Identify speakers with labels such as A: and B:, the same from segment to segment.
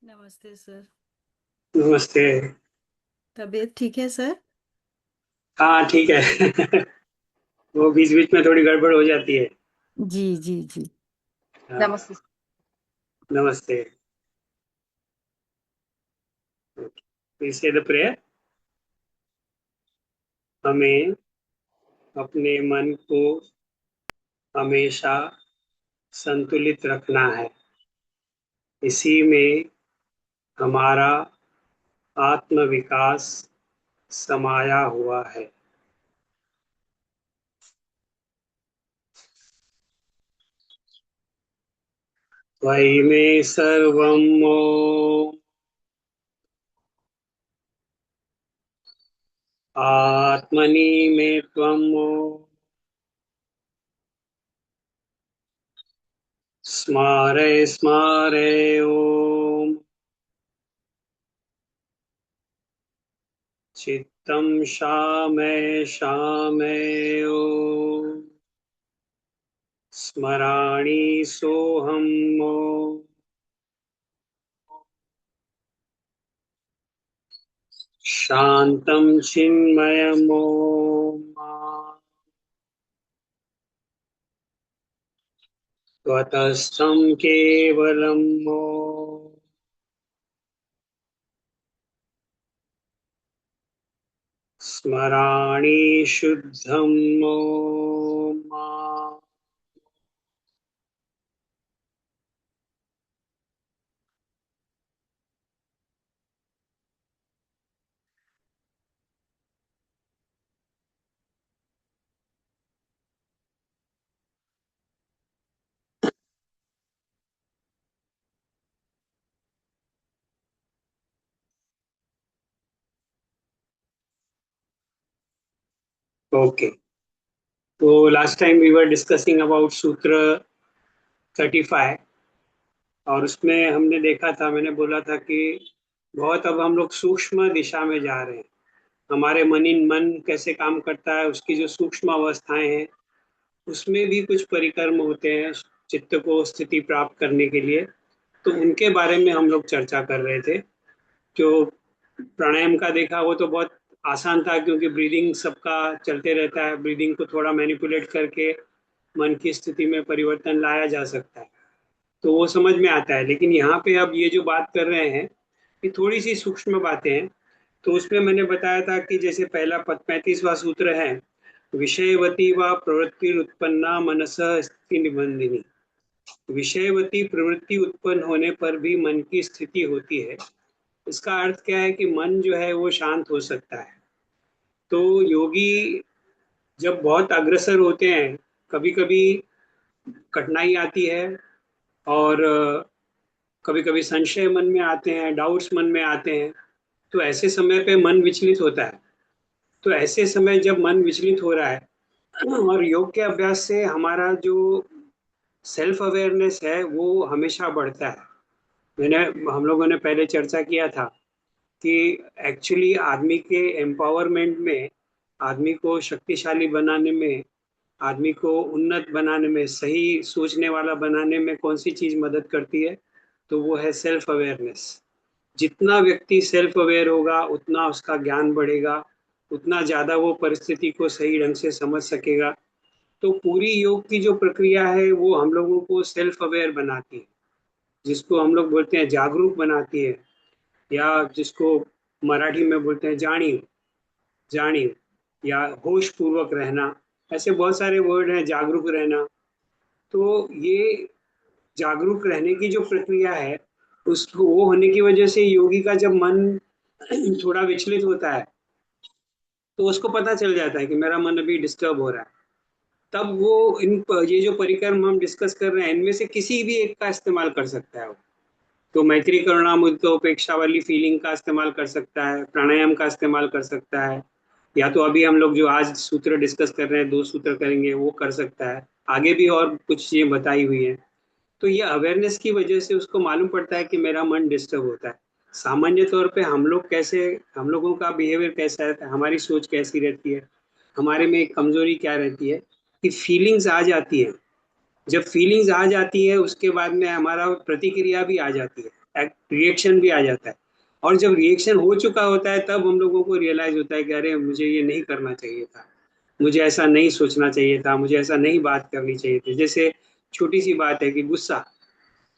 A: नमस्ते सर।
B: नमस्ते।
A: तबीयत ठीक है सर?
B: हाँ, ठीक है। वो बीच बीच में थोड़ी गड़बड़ हो जाती है।
A: जी जी जी।
B: हाँ।
A: नमस्ते।
B: नमस्ते। फिर से द प्रेयर। हमें अपने मन को हमेशा संतुलित रखना है। इसी में हमारा आत्म विकास समाया हुआ है। वही में सर्वम ओम। आत्मनि में त्वम ओम। स्मारे स्मारे ओम। चित्तम शामय शामय ओम। स्मराणि सोहम ओम। शांतम चिन्मयम ओम। त्वतस्थं केवलम ओम। स्मराणि शुद्धम ओम। ओके। तो last time we were discussing about सूत्र 35। और उसमें हमने देखा था, मैंने बोला था कि बहुत अब हम लोग सूक्ष्म दिशा में जा रहे हैं। हमारे मन कैसे काम करता है, उसकी जो सूक्ष्म अवस्थाएं हैं, उसमें भी कुछ परिक्रम होते हैं चित्त को स्थिति प्राप्त करने के लिए। तो उनके बारे में हम लोग चर्चा कर रहे थे। जो प्राणायाम का देखा वो तो बहुत आसान था, क्योंकि ब्रीदिंग सबका चलते रहता है। ब्रीदिंग को थोड़ा मैनिपुलेट करके मन की स्थिति में परिवर्तन लाया जा सकता है, तो वो समझ में आता है। लेकिन यहाँ पे अब ये जो बात कर रहे हैं, ये थोड़ी सी सूक्ष्म बातें हैं। तो उसमें मैंने बताया था कि जैसे पहला 35वां सूत्र है, विषयवती व प्रवृत्ति उत्पन्ना मनस स्थिति निबंधिनी। विषयवती प्रवृत्ति उत्पन्न होने पर भी मन की स्थिति होती है। इसका अर्थ क्या है कि मन जो है वो शांत हो सकता है। तो योगी जब बहुत अग्रसर होते हैं, कभी कभी कठिनाई आती है, और कभी कभी संशय मन में आते हैं, डाउट्स मन में आते हैं। तो ऐसे समय पे मन विचलित होता है। तो ऐसे समय जब मन विचलित हो रहा है, और योग के अभ्यास से हमारा जो सेल्फ अवेयरनेस है वो हमेशा बढ़ता है। मैंने हम लोगों ने पहले चर्चा किया था कि एक्चुअली आदमी के एम्पावरमेंट में, आदमी को शक्तिशाली बनाने में, आदमी को उन्नत बनाने में, सही सोचने वाला बनाने में कौन सी चीज मदद करती है? तो वो है सेल्फ अवेयरनेस। जितना व्यक्ति सेल्फ अवेयर होगा उतना उसका ज्ञान बढ़ेगा, उतना ज्यादा वो परिस्थिति को सही ढंग से समझ सकेगा। तो पूरी योग की जो प्रक्रिया है वो हम लोगों को सेल्फ अवेयर बनाती है, जिसको हम लोग बोलते हैं जागरूक बनाती है, या जिसको मराठी में बोलते हैं जाणीव। जाणीव या होश पूर्वक रहना, ऐसे बहुत सारे वर्ड हैं, जागरूक रहना। तो ये जागरूक रहने की जो प्रक्रिया है, उसको वो होने की वजह से योगी का जब मन थोड़ा विचलित होता है, तो उसको पता चल जाता है कि मेरा मन अभी डिस्टर्ब हो रहा है। तब वो ये जो परिक्रम हम डिस्कस कर रहे हैं, इनमें से किसी भी एक का इस्तेमाल कर सकता है वो। तो मैत्री करुणा मुद्दे उपेक्षा वाली फीलिंग का इस्तेमाल कर सकता है, प्राणायाम का इस्तेमाल कर सकता है, या तो अभी हम लोग जो आज सूत्र डिस्कस कर रहे हैं, 2 सूत्र करेंगे, वो कर सकता है। आगे भी और कुछ चीजें बताई हुई हैं। तो ये अवेयरनेस की वजह से उसको मालूम पड़ता है कि मेरा मन डिस्टर्ब होता है। सामान्य तौर पे हम लोग कैसे, हम लोगों का बिहेवियर कैसा रहता है, हमारी सोच कैसी रहती है, हमारे में एक कमजोरी क्या रहती है कि फीलिंग्स आ जाती है। जब फीलिंग्स आ जाती है उसके बाद में हमारा प्रतिक्रिया भी आ जाती है। रिएक्शन भी आ जाता है। और जब रिएक्शन हो चुका होता है तब हम लोगों को रियलाइज होता है कि अरे मुझे ये नहीं करना चाहिए था, मुझे ऐसा नहीं सोचना चाहिए था, मुझे ऐसा नहीं बात करनी चाहिए थी। जैसे छोटी सी बात है कि गुस्सा,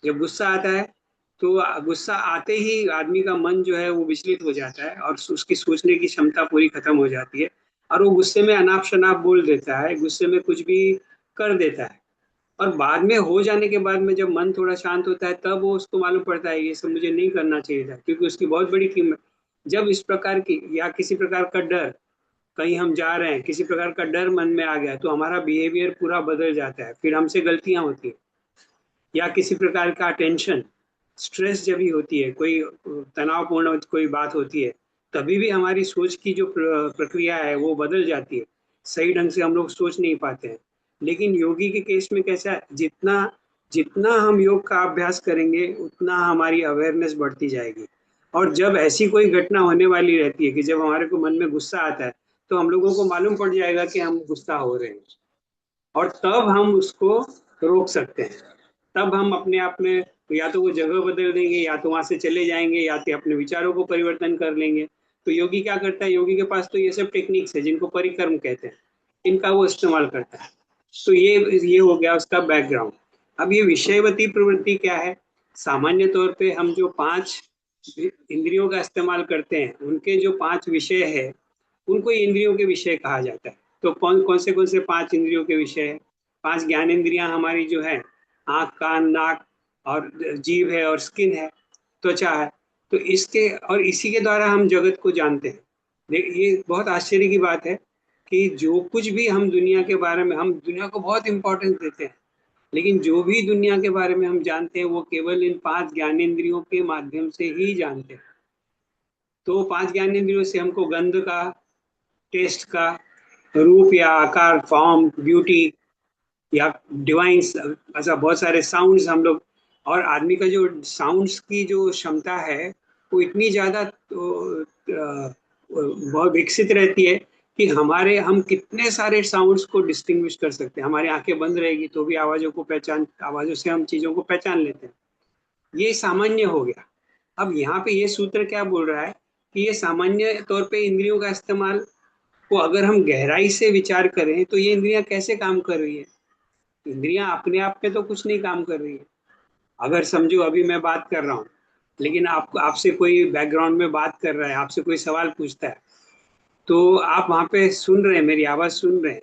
B: जब गुस्सा आता है तो गुस्सा आते ही आदमी का मन जो है वो विचलित हो जाता है और उसकी सोचने की क्षमता पूरी खत्म हो जाती है, और वो गुस्से में अनाप शनाप बोल देता है, गुस्से में कुछ भी कर देता है। और बाद में हो जाने के बाद में जब मन थोड़ा शांत होता है तब वो उसको मालूम पड़ता है ये सब मुझे नहीं करना चाहिए था, क्योंकि उसकी बहुत बड़ी कीमत, जब इस प्रकार की या किसी प्रकार का डर, कहीं हम जा रहे हैं किसी प्रकार का डर मन में आ गया तो हमारा बिहेवियर पूरा बदल जाता है, फिर हमसे गलतियां होती है। या किसी प्रकार का टेंशन, स्ट्रेस जब भी होती है, कोई तनावपूर्ण कोई बात होती है, तभी भी हमारी सोच की जो प्रक्रिया है वो बदल जाती है, सही ढंग से हम लोग सोच नहीं पाते हैं। लेकिन योगी के केस में कैसा है, जितना जितना हम योग का अभ्यास करेंगे उतना हमारी अवेयरनेस बढ़ती जाएगी। और जब ऐसी कोई घटना होने वाली रहती है कि जब हमारे को मन में गुस्सा आता है, तो हम लोगों को मालूम पड़ जाएगा कि हम गुस्सा हो रहे हैं, और तब हम उसको रोक सकते हैं। तब हम अपने आप में या तो वो जगह बदल देंगे, या तो वहां से चले जाएंगे, या तो अपने विचारों को परिवर्तन कर लेंगे। तो योगी क्या करता है, योगी के पास तो ये सब टेक्निक्स है जिनको परिक्रम कहते हैं, इनका वो इस्तेमाल करता है। तो ये हो गया उसका बैकग्राउंड। अब ये विषयवती प्रवृत्ति क्या है, सामान्य तौर पे हम जो 5 इंद्रियों का इस्तेमाल करते हैं उनके जो 5 विषय है उनको इंद्रियों के विषय कहा जाता है। तो कौन से 5 इंद्रियों के विषय है, 5 ज्ञान इंद्रियां हमारी जो है, आंख कान नाक और जीभ है और स्किन है, त्वचा है। तो इसके और इसी के द्वारा हम जगत को जानते हैं। ये बहुत आश्चर्य की बात है कि जो कुछ भी हम दुनिया के बारे में, हम दुनिया को बहुत इंपॉर्टेंस देते हैं, लेकिन जो भी दुनिया के बारे में हम जानते हैं वो केवल इन 5 ज्ञानेंद्रियों के माध्यम से ही जानते हैं। तो 5 ज्ञानेंद्रियों से हमको गंध का, टेस्ट का, रूप या आकार, फॉर्म, ब्यूटी या डिवाइन, ऐसा बहुत सारे साउंड्स हम लोग, और आदमी का जो साउंड्स की जो क्षमता है वो इतनी ज्यादा बहुत विकसित रहती है कि हम कितने सारे साउंड्स को डिस्टिंग्विश कर सकते हैं। हमारी आंखें बंद रहेगी तो भी आवाजों से हम चीजों को पहचान लेते हैं। ये सामान्य हो गया। अब यहाँ पे ये सूत्र क्या बोल रहा है कि ये सामान्य तौर पे इंद्रियों का इस्तेमाल को अगर हम गहराई से विचार करें तो ये इंद्रियां कैसे काम कर रही है। इंद्रियां अपने आप में तो कुछ नहीं काम कर रही है। अगर समझो अभी मैं बात कर रहा हूँ, लेकिन आपको आपसे कोई बैकग्राउंड में बात कर रहा है, आपसे कोई सवाल पूछता है, तो आप वहां पे सुन रहे हैं, मेरी आवाज सुन रहे हैं,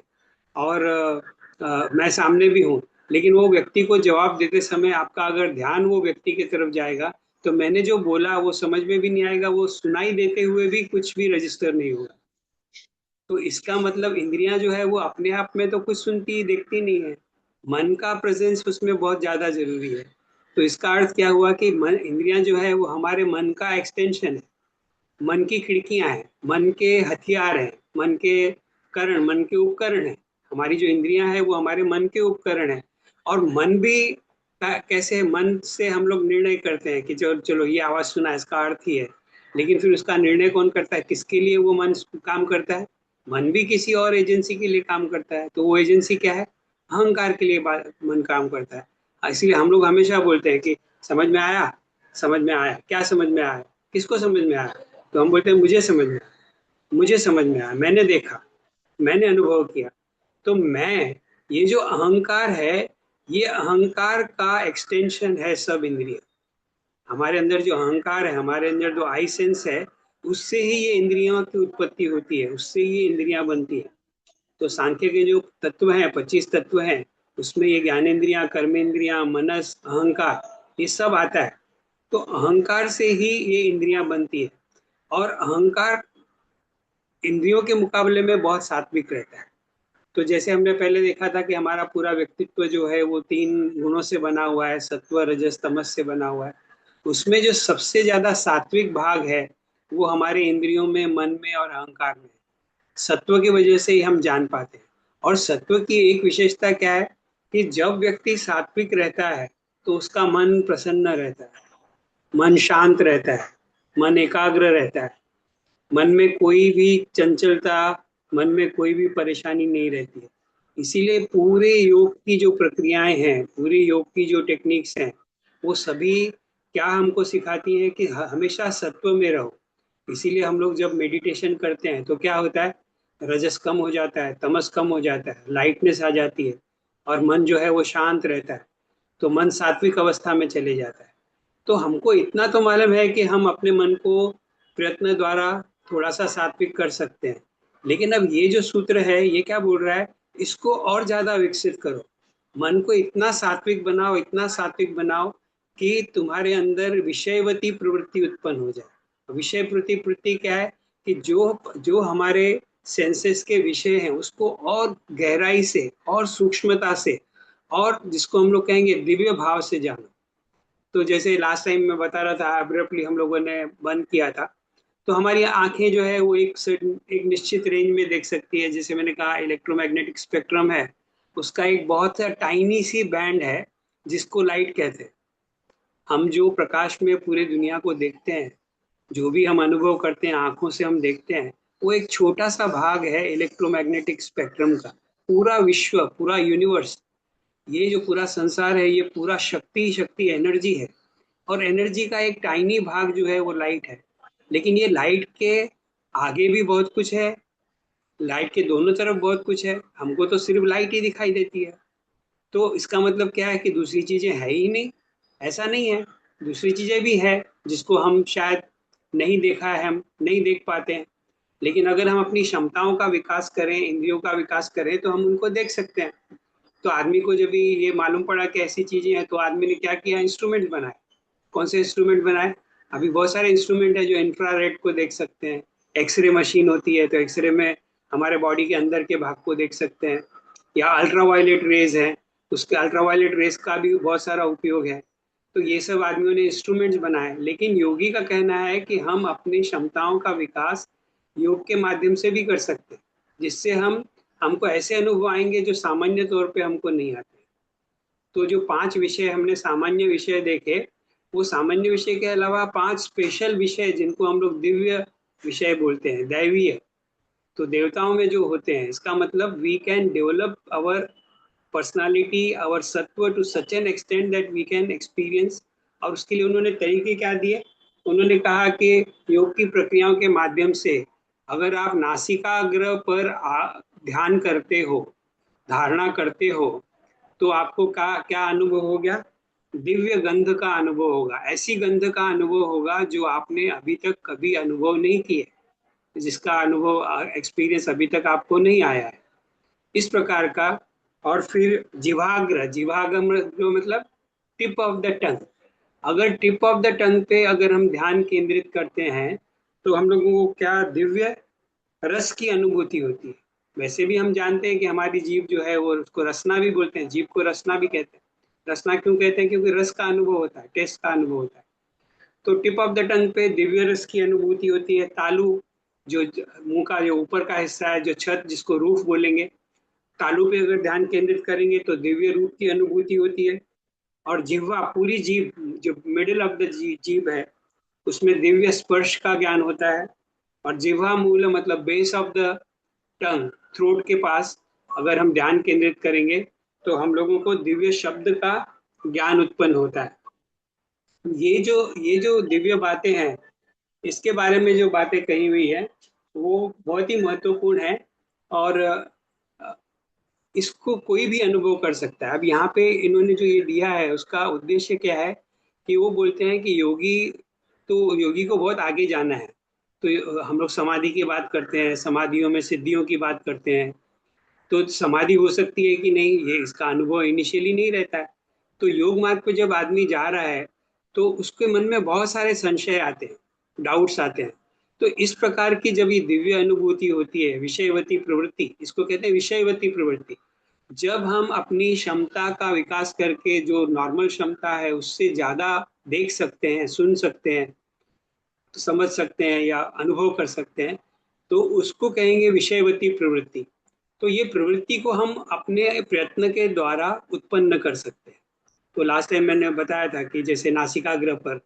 B: और मैं सामने भी हूँ, लेकिन वो व्यक्ति को जवाब देते समय आपका अगर ध्यान वो व्यक्ति की तरफ जाएगा तो मैंने जो बोला वो समझ में भी नहीं आएगा, वो सुनाई देते हुए भी कुछ भी रजिस्टर नहीं होगा। तो इसका मतलब इंद्रियां जो है वो अपने आप में तो कुछ सुनती देखती नहीं है, मन का प्रेजेंस उसमें बहुत ज्यादा जरूरी है। तो इसका अर्थ क्या हुआ कि मन, इंद्रियां जो है वो हमारे मन का एक्सटेंशन है, मन की खिड़कियां हैं, मन के हथियार हैं, मन के करण, मन के उपकरण हैं। हमारी जो इंद्रियां हैं वो हमारे मन के उपकरण हैं। और मन भी कैसे है, मन से हम लोग निर्णय करते हैं कि चलो चलो ये आवाज सुना इसका अर्थ ही है, लेकिन फिर उसका निर्णय कौन करता है, किसके लिए वो मन काम करता है। मन भी किसी और एजेंसी के लिए काम करता है, तो वो एजेंसी क्या है, अहंकार के लिए मन काम करता है। इसलिए हम लोग हमेशा बोलते हैं कि समझ में आया, समझ में आया, क्या समझ में आया, किसको समझ में आया। तो हम बोलते हैं मुझे समझ में आया, मुझे समझ में आया, मैंने देखा, मैंने अनुभव किया। तो मैं, ये जो अहंकार है, ये अहंकार का एक्सटेंशन है सब इंद्रिय। हमारे अंदर जो अहंकार है, हमारे अंदर जो आई सेंस है, उससे ही ये इंद्रियों की उत्पत्ति होती है, उससे ही ये इंद्रियां बनती है। तो सांख्य के जो तत्व हैं, 25 तत्व हैं, उसमें ये ज्ञानेन्द्रियां, कर्मेंद्रियां, मनस, अहंकार, ये सब आता है। तो अहंकार से ही ये इंद्रियां बनती है। और अहंकार इंद्रियों के मुकाबले में बहुत सात्विक रहता है। तो जैसे हमने पहले देखा था कि हमारा पूरा व्यक्तित्व जो है वो 3 गुणों से बना हुआ है, सत्व रजस तमस से बना हुआ है। उसमें जो सबसे ज्यादा सात्विक भाग है वो हमारे इंद्रियों में, मन में और अहंकार में है। सत्व की वजह से ही हम जान पाते हैं। और सत्व की एक विशेषता क्या है कि जब व्यक्ति सात्विक रहता है तो उसका मन प्रसन्न रहता है, मन शांत रहता है, मन एकाग्र रहता है, मन में कोई भी चंचलता, मन में कोई भी परेशानी नहीं रहती है। इसीलिए पूरे योग की जो प्रक्रियाएं हैं, पूरे योग की जो टेक्निक्स हैं, वो सभी क्या हमको सिखाती है कि हमेशा सत्व में रहो। इसीलिए हम लोग जब मेडिटेशन करते हैं तो क्या होता है, रजस कम हो जाता है, तमस कम हो जाता है, लाइटनेस आ जाती है, और मन जो है वो शांत रहता है। तो मन सात्विक अवस्था में चले जाता है। तो हमको इतना तो मालूम है कि हम अपने मन को प्रयत्न द्वारा थोड़ा सा सात्विक कर सकते हैं। लेकिन अब ये जो सूत्र है ये क्या बोल रहा है, इसको और ज्यादा विकसित करो। मन को इतना सात्विक बनाओ, इतना सात्विक बनाओ कि तुम्हारे अंदर विषयवती प्रवृत्ति उत्पन्न हो जाए। विषय प्रवृत्ति क्या है कि जो जो हमारे सेंसेस के विषय हैं उसको और गहराई से और सूक्ष्मता से, और जिसको हम लोग कहेंगे दिव्य भाव से जानो। तो जैसे लास्ट टाइम मैं बता रहा था, अब्रप्टली हम लोगों ने बंद किया था, तो हमारी आंखें जो है वो एक निश्चित रेंज में देख सकती है। जैसे मैंने कहा इलेक्ट्रोमैग्नेटिक स्पेक्ट्रम है, उसका एक बहुत सा टाइनी सी बैंड है जिसको लाइट कहते हैं। हम जो प्रकाश में पूरी दुनिया को देखते हैं, जो भी हम अनुभव करते हैं, आंखों से हम देखते हैं, वो एक छोटा सा भाग है इलेक्ट्रोमैग्नेटिक स्पेक्ट्रम का। पूरा विश्व, पूरा यूनिवर्स, ये जो पूरा संसार है, ये पूरा शक्ति शक्ति एनर्जी है। और एनर्जी का एक टाइनी भाग जो है वो लाइट है। लेकिन ये लाइट के आगे भी बहुत कुछ है, लाइट के दोनों तरफ बहुत कुछ है, हमको तो सिर्फ लाइट ही दिखाई देती है। तो इसका मतलब क्या है कि दूसरी चीजें है ही नहीं? ऐसा नहीं है, दूसरी चीजें भी है जिसको हम शायद नहीं देखा है, हम नहीं देख पाते हैं। लेकिन अगर हम अपनी क्षमताओं का विकास करें, इंद्रियों का विकास करें, तो हम उनको देख सकते हैं। तो आदमी को जब ये मालूम पड़ा कि ऐसी चीजें हैं, तो आदमी ने क्या किया, इंस्ट्रूमेंट बनाए। कौन से इंस्ट्रूमेंट बनाए? अभी बहुत सारे इंस्ट्रूमेंट है जो इंफ्रारेड को देख सकते हैं। एक्सरे मशीन होती है, तो एक्सरे में हमारे बॉडी के अंदर के भाग को देख सकते हैं। या अल्ट्रावायलेट रेज है, उसके अल्ट्रावायलेट रेज का भी बहुत सारा उपयोग है। तो ये सब आदमियों ने इंस्ट्रूमेंट्स बनाए। लेकिन योगी का कहना है कि हम अपनी क्षमताओं का विकास योग के माध्यम से भी कर सकते हैं, जिससे हमको ऐसे अनुभव आएंगे जो सामान्य तौर पे हमको नहीं आते। तो जो 5 विषय हमने सामान्य विषय देखे, वो सामान्य विषय के अलावा 5 स्पेशल विषय जिनको हम लोग दिव्य विषय बोलते हैं, दैवीय। तो देवताओं में जो होते हैं, इसका मतलब we can develop our personality, our सत्व to such an extent that we can experience. और उसके लिए उन्होंने तरीके क्या दिए? उन्होंने कहा कि योग की प्रक्रियाओं के माध्यम से अगर आप नासिकाग्र पर ध्यान करते हो, धारणा करते हो, तो आपको क्या अनुभव हो गया? दिव्य गंध का अनुभव होगा। ऐसी गंध का अनुभव होगा जो आपने अभी तक कभी अनुभव नहीं किए, जिसका अनुभव, एक्सपीरियंस अभी तक आपको नहीं आया है, इस प्रकार का। और फिर जिवाग्र, जिवाग्र जो मतलब टिप ऑफ द टंग। अगर टिप ऑफ द टंग पे अगर हम ध्यान केंद्रित करते हैं, तो हम लोगों को क्या दिव्य रस की अनुभूति होती है। वैसे भी हम जानते हैं कि हमारी जीभ जो है वो, उसको रसना भी बोलते हैं, जीभ को रसना भी कहते हैं। रसना क्यों कहते हैं? क्योंकि रस का अनुभव होता है, टेस्ट का अनुभव होता है। तो टिप ऑफ द टंग पे दिव्य रस की अनुभूति होती है। तालु, जो मुंह का जो ऊपर का हिस्सा है, जो छत, जिसको रूफ बोलेंगे, तालु पे अगर ध्यान केंद्रित करेंगे तो दिव्य रूप की अनुभूति होती है। और जिह्वा, पूरी जीभ, जो मिडिल ऑफ द जीभ है, उसमें दिव्य स्पर्श का ज्ञान होता है। और जिह्वा मूल मतलब base of the tongue, throat के पास अगर हम ध्यान केंद्रित करेंगे, तो हम लोगों को दिव्य शब्द का ज्ञान उत्पन्न होता है। ये जो दिव्य बातें हैं, इसके बारे में जो बातें कही हुई है, वो बहुत ही महत्वपूर्ण है। और इसको कोई भी अनुभव कर सकता है। अब यहाँ पे इन्होंने जो ये दिया है, उसका उद्देश्य क्या है कि वो बोलते हैं कि योगी को बहुत आगे जाना है। तो हम लोग समाधि की बात करते हैं, समाधियों में सिद्धियों की बात करते हैं। तो समाधि हो सकती है कि नहीं, ये इसका अनुभव इनिशियली नहीं रहता है। तो योग मार्ग पे जब आदमी जा रहा है, तो उसके मन में बहुत सारे संशय आते हैं, डाउट्स आते हैं। तो इस प्रकार की जब ये दिव्य अनुभूति होती है, विषयवती प्रवृत्ति, इसको कहते हैं विषयवती प्रवृत्ति। जब हम अपनी क्षमता का विकास करके जो नॉर्मल क्षमता है उससे ज्यादा देख सकते हैं, सुन सकते हैं, तो समझ सकते हैं या अनुभव कर सकते हैं, तो उसको कहेंगे विषयवती प्रवृत्ति। तो ये प्रवृत्ति को हम अपने प्रयत्न के द्वारा उत्पन्न कर सकते हैं। तो लास्ट टाइम मैंने बताया था कि जैसे नासिकाग्र पर,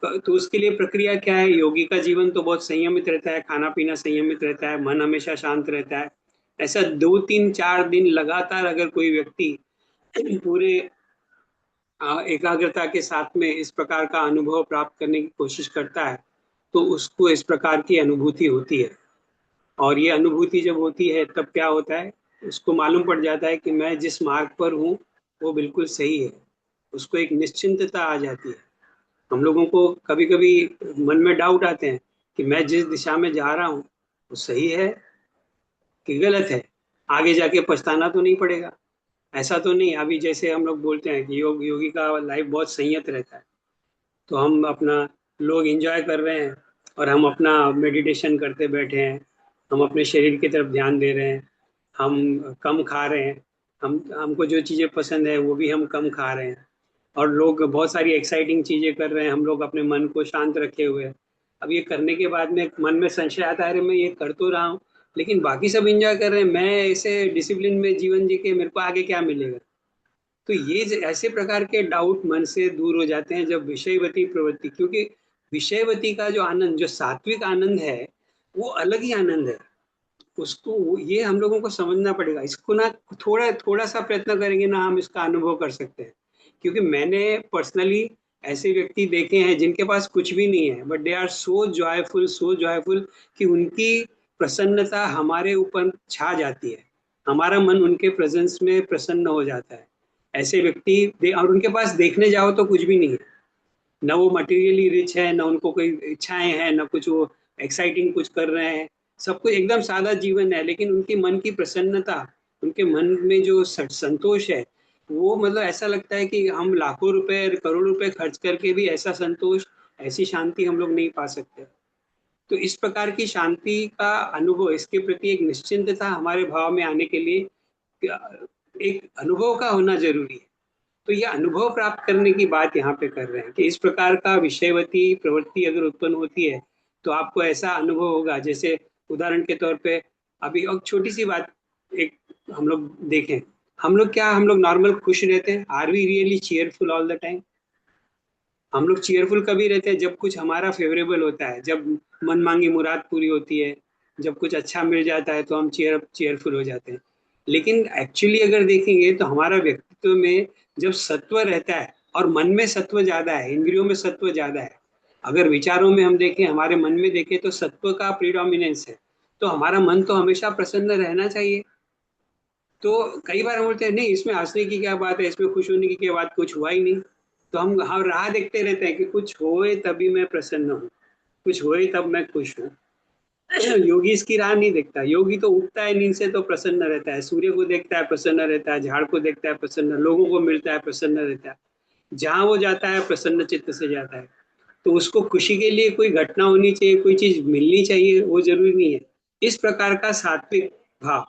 B: तो उसके लिए प्रक्रिया क्या है? योगी का जीवन तो बहुत संयमित रहता है, खाना पीना संयमित रहता है, मन हमेशा शांत रहता है। ऐसा 2 3 4 दिन लगातार अगर कोई व्यक्ति पूरे एकाग्रता के साथ में इस प्रकार का अनुभव प्राप्त करने की कोशिश करता है, तो उसको इस प्रकार की अनुभूति होती है। और ये अनुभूति जब होती है तब क्या होता है, उसको मालूम पड़ जाता है कि मैं जिस मार्ग पर हूँ वो बिल्कुल सही है। उसको एक निश्चिंतता आ जाती है। हम लोगों को कभी कभी मन में डाउट आते हैं कि मैं जिस दिशा में जा रहा हूँ वो सही है कि गलत है, आगे जाके पछताना तो नहीं पड़ेगा। ऐसा तो नहीं, अभी जैसे हम लोग बोलते हैं कि योगी का लाइफ बहुत संयत रहता है, तो हम अपना लोग एंजॉय कर रहे हैं और हम अपना मेडिटेशन करते बैठे हैं, हम अपने शरीर की तरफ ध्यान दे रहे हैं, हम कम खा रहे हैं, हम हमको जो चीज़ें पसंद है वो भी हम कम खा रहे हैं, और लोग बहुत सारी एक्साइटिंग चीज़ें कर रहे हैं, हम लोग अपने मन को शांत रखे हुए हैं। अब ये करने के बाद में मन में संशय आता है, अरे मैं ये कर तो रहा हूँ लेकिन बाकी सब एंजॉय कर रहे हैं, मैं ऐसे डिसिप्लिन में जीवन जी के मेरे को आगे क्या मिलेगा। तो ये ऐसे प्रकार के डाउट मन से दूर हो जाते हैं जब विषयवती प्रवृत्ति, क्योंकि विषयवती का जो आनंद, जो सात्विक आनंद है, वो अलग ही आनंद है। ये हम लोगों को समझना पड़ेगा, इसको ना थोड़ा थोड़ा सा प्रयत्न करेंगे ना हम इसका अनुभव कर सकते हैं। क्योंकि मैंने पर्सनली ऐसे व्यक्ति देखे हैं जिनके पास कुछ भी नहीं है but they are so joyful कि उनकी प्रसन्नता हमारे ऊपर छा जाती है, हमारा मन उनके प्रेजेंस में प्रसन्न हो जाता है। ऐसे व्यक्ति और उनके पास देखने जाओ तो कुछ भी नहीं है, न वो मटेरियली रिच है, न उनको कोई इच्छाएं हैं, न कुछ वो एक्साइटिंग कुछ कर रहे हैं, सब कुछ एकदम सादा जीवन है, लेकिन उनके मन की प्रसन्नता, उनके मन में जो संतोष है, वो मतलब ऐसा लगता है कि हम लाखों रुपए करोड़ रुपए खर्च करके भी ऐसा संतोष, ऐसी शांति हम लोग नहीं पा सकते। तो इस प्रकार की शांति का अनुभव, इसके प्रति एक निश्चिंतता हमारे भाव में आने के लिए एक अनुभव का होना जरूरी है। तो ये अनुभव प्राप्त करने की बात यहाँ पे कर रहे हैं कि इस प्रकार का विषयवती प्रवृत्ति अगर उत्पन्न होती है तो आपको ऐसा अनुभव होगा, जैसे उदाहरण के तौर पे अभी और छोटी सी बात एक हम लोग देखें, हम लोग नॉर्मल खुश रहते हैं, are we really cheerful all the time? हम लोग चीयरफुल कभी रहते हैं जब कुछ हमारा फेवरेबल होता है, जब मन मांगी मुराद पूरी होती है, जब कुछ अच्छा मिल जाता है तो हम चीयरफुल हो जाते हैं। लेकिन एक्चुअली अगर देखेंगे तो हमारा व्यक्तित्व में जब सत्व रहता है, और मन में सत्व ज्यादा है, इंद्रियों में सत्व ज्यादा है, अगर विचारों में हम देखें, हमारे मन में देखें तो सत्व का प्रीडोमिनेंस है, तो हमारा मन तो हमेशा प्रसन्न रहना चाहिए। तो कई बार हम बोलते हैं नहीं इसमें हंसने की क्या बात है, इसमें खुश होने की क्या बात, कुछ हुआ ही नहीं। तो हम राह देखते रहते हैं कि कुछ होए तभी मैं प्रसन्न हूँ, कुछ होए तब मैं खुश हूँ। योगी इसकी राह नहीं देखता, योगी तो उठता है नींद से तो प्रसन्न रहता है, सूर्य को देखता है प्रसन्न रहता है, झाड़ को देखता है प्रसन्न, लोगों को मिलता है प्रसन्न रहता है, जहां वो जाता है प्रसन्न चित्त से जाता है। तो उसको खुशी के लिए कोई घटना होनी चाहिए, कोई चीज मिलनी चाहिए, वो जरूरी नहीं है। इस प्रकार का सात्विक भाव,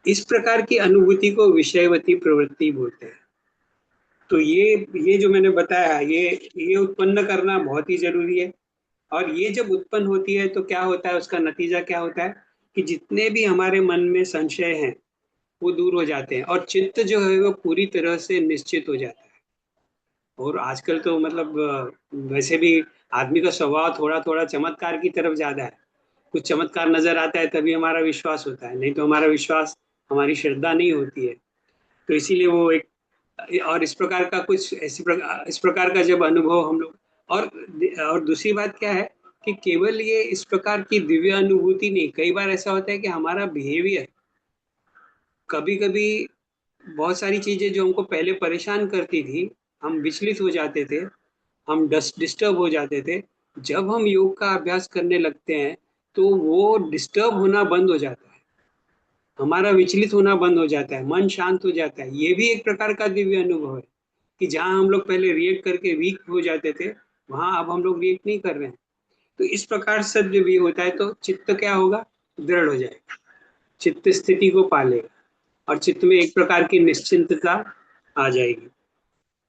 B: इस प्रकार की अनुभूति को विषयवती प्रवृत्ति बोलते हैं। तो ये जो मैंने बताया, ये उत्पन्न करना बहुत ही जरूरी है। और ये जब उत्पन्न होती है तो क्या होता है, उसका नतीजा क्या होता है कि जितने भी हमारे मन में संशय हैं वो दूर हो जाते हैं, और चित्त जो है वो पूरी तरह से निश्चित हो जाता है। और आजकल तो मतलब वैसे भी आदमी का स्वभाव थोड़ा थोड़ा चमत्कार की तरफ ज्यादा है, कुछ चमत्कार नजर आता है तभी हमारा विश्वास होता है, नहीं तो हमारा विश्वास, हमारी श्रद्धा नहीं होती है। तो इसीलिए वो एक, और इस प्रकार का कुछ इस प्रकार का जब अनुभव हम लोग, और दूसरी बात क्या है कि केवल ये इस प्रकार की दिव्य अनुभूति नहीं, कई बार ऐसा होता है कि हमारा बिहेवियर, कभी कभी बहुत सारी चीजें जो हमको पहले परेशान करती थी, हम विचलित हो जाते थे, हम डिस्टर्ब हो जाते थे, जब हम योग का अभ्यास करने लगते हैं तो वो डिस्टर्ब होना बंद हो जाता है, हमारा विचलित होना बंद हो जाता है, मन शांत हो जाता है। ये भी एक प्रकार का दिव्य अनुभव है कि जहां हम लोग पहले रिएक्ट करके वीक हो जाते थे, वहां अब हम लोग रिएक्ट नहीं कर रहे हैं। तो इस प्रकार से जब ये होता है तो चित्त क्या होगा, दृढ़ हो जाएगा, चित्त स्थिति को पालेगा, और चित्त में एक प्रकार की निश्चिंतता आ जाएगी।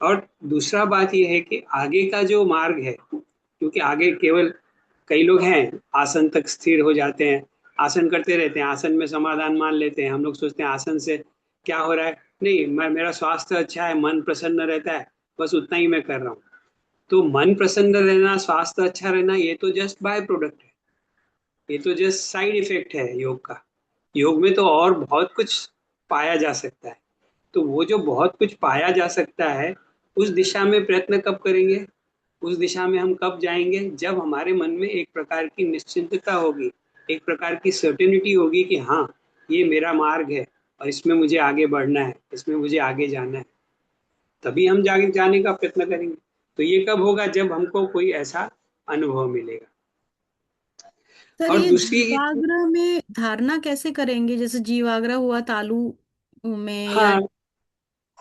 B: और दूसरा बात यह है कि आगे का जो मार्ग है, क्योंकि आगे केवल, कई लोग हैं आसन तक स्थिर हो जाते हैं, आसन करते रहते हैं, आसन में समाधान मान लेते हैं, हम लोग सोचते हैं आसन से क्या हो रहा है, नहीं मैं, मेरा स्वास्थ्य अच्छा है, मन प्रसन्न रहता है, बस उतना ही मैं कर रहा हूँ। तो मन प्रसन्न रहना, स्वास्थ्य अच्छा रहना, ये तो जस्ट बाय प्रोडक्ट है, ये तो जस्ट साइड इफेक्ट है योग का। योग में तो और बहुत कुछ पाया जा सकता है। तो वो जो बहुत कुछ पाया जा सकता है, उस दिशा में प्रयत्न कब करेंगे, उस दिशा में हम कब जाएंगे, जब हमारे मन में एक प्रकार की निश्चिंतता होगी, एक प्रकार की सर्टेनिटी होगी कि हाँ, ये मेरा मार्ग है और इसमें मुझे आगे बढ़ना है, इसमें मुझे आगे जाना है। तभी हम जागे जाने का प्रयत्न करेंगे। तो ये कब होगा, जब हमको कोई ऐसा अनुभव मिलेगा।
A: सर,
B: और
A: ये
B: दूसरी,
A: जीवाग्रह में धारणा कैसे करेंगे? जैसे जीवाग्रह हुआ तालु में, या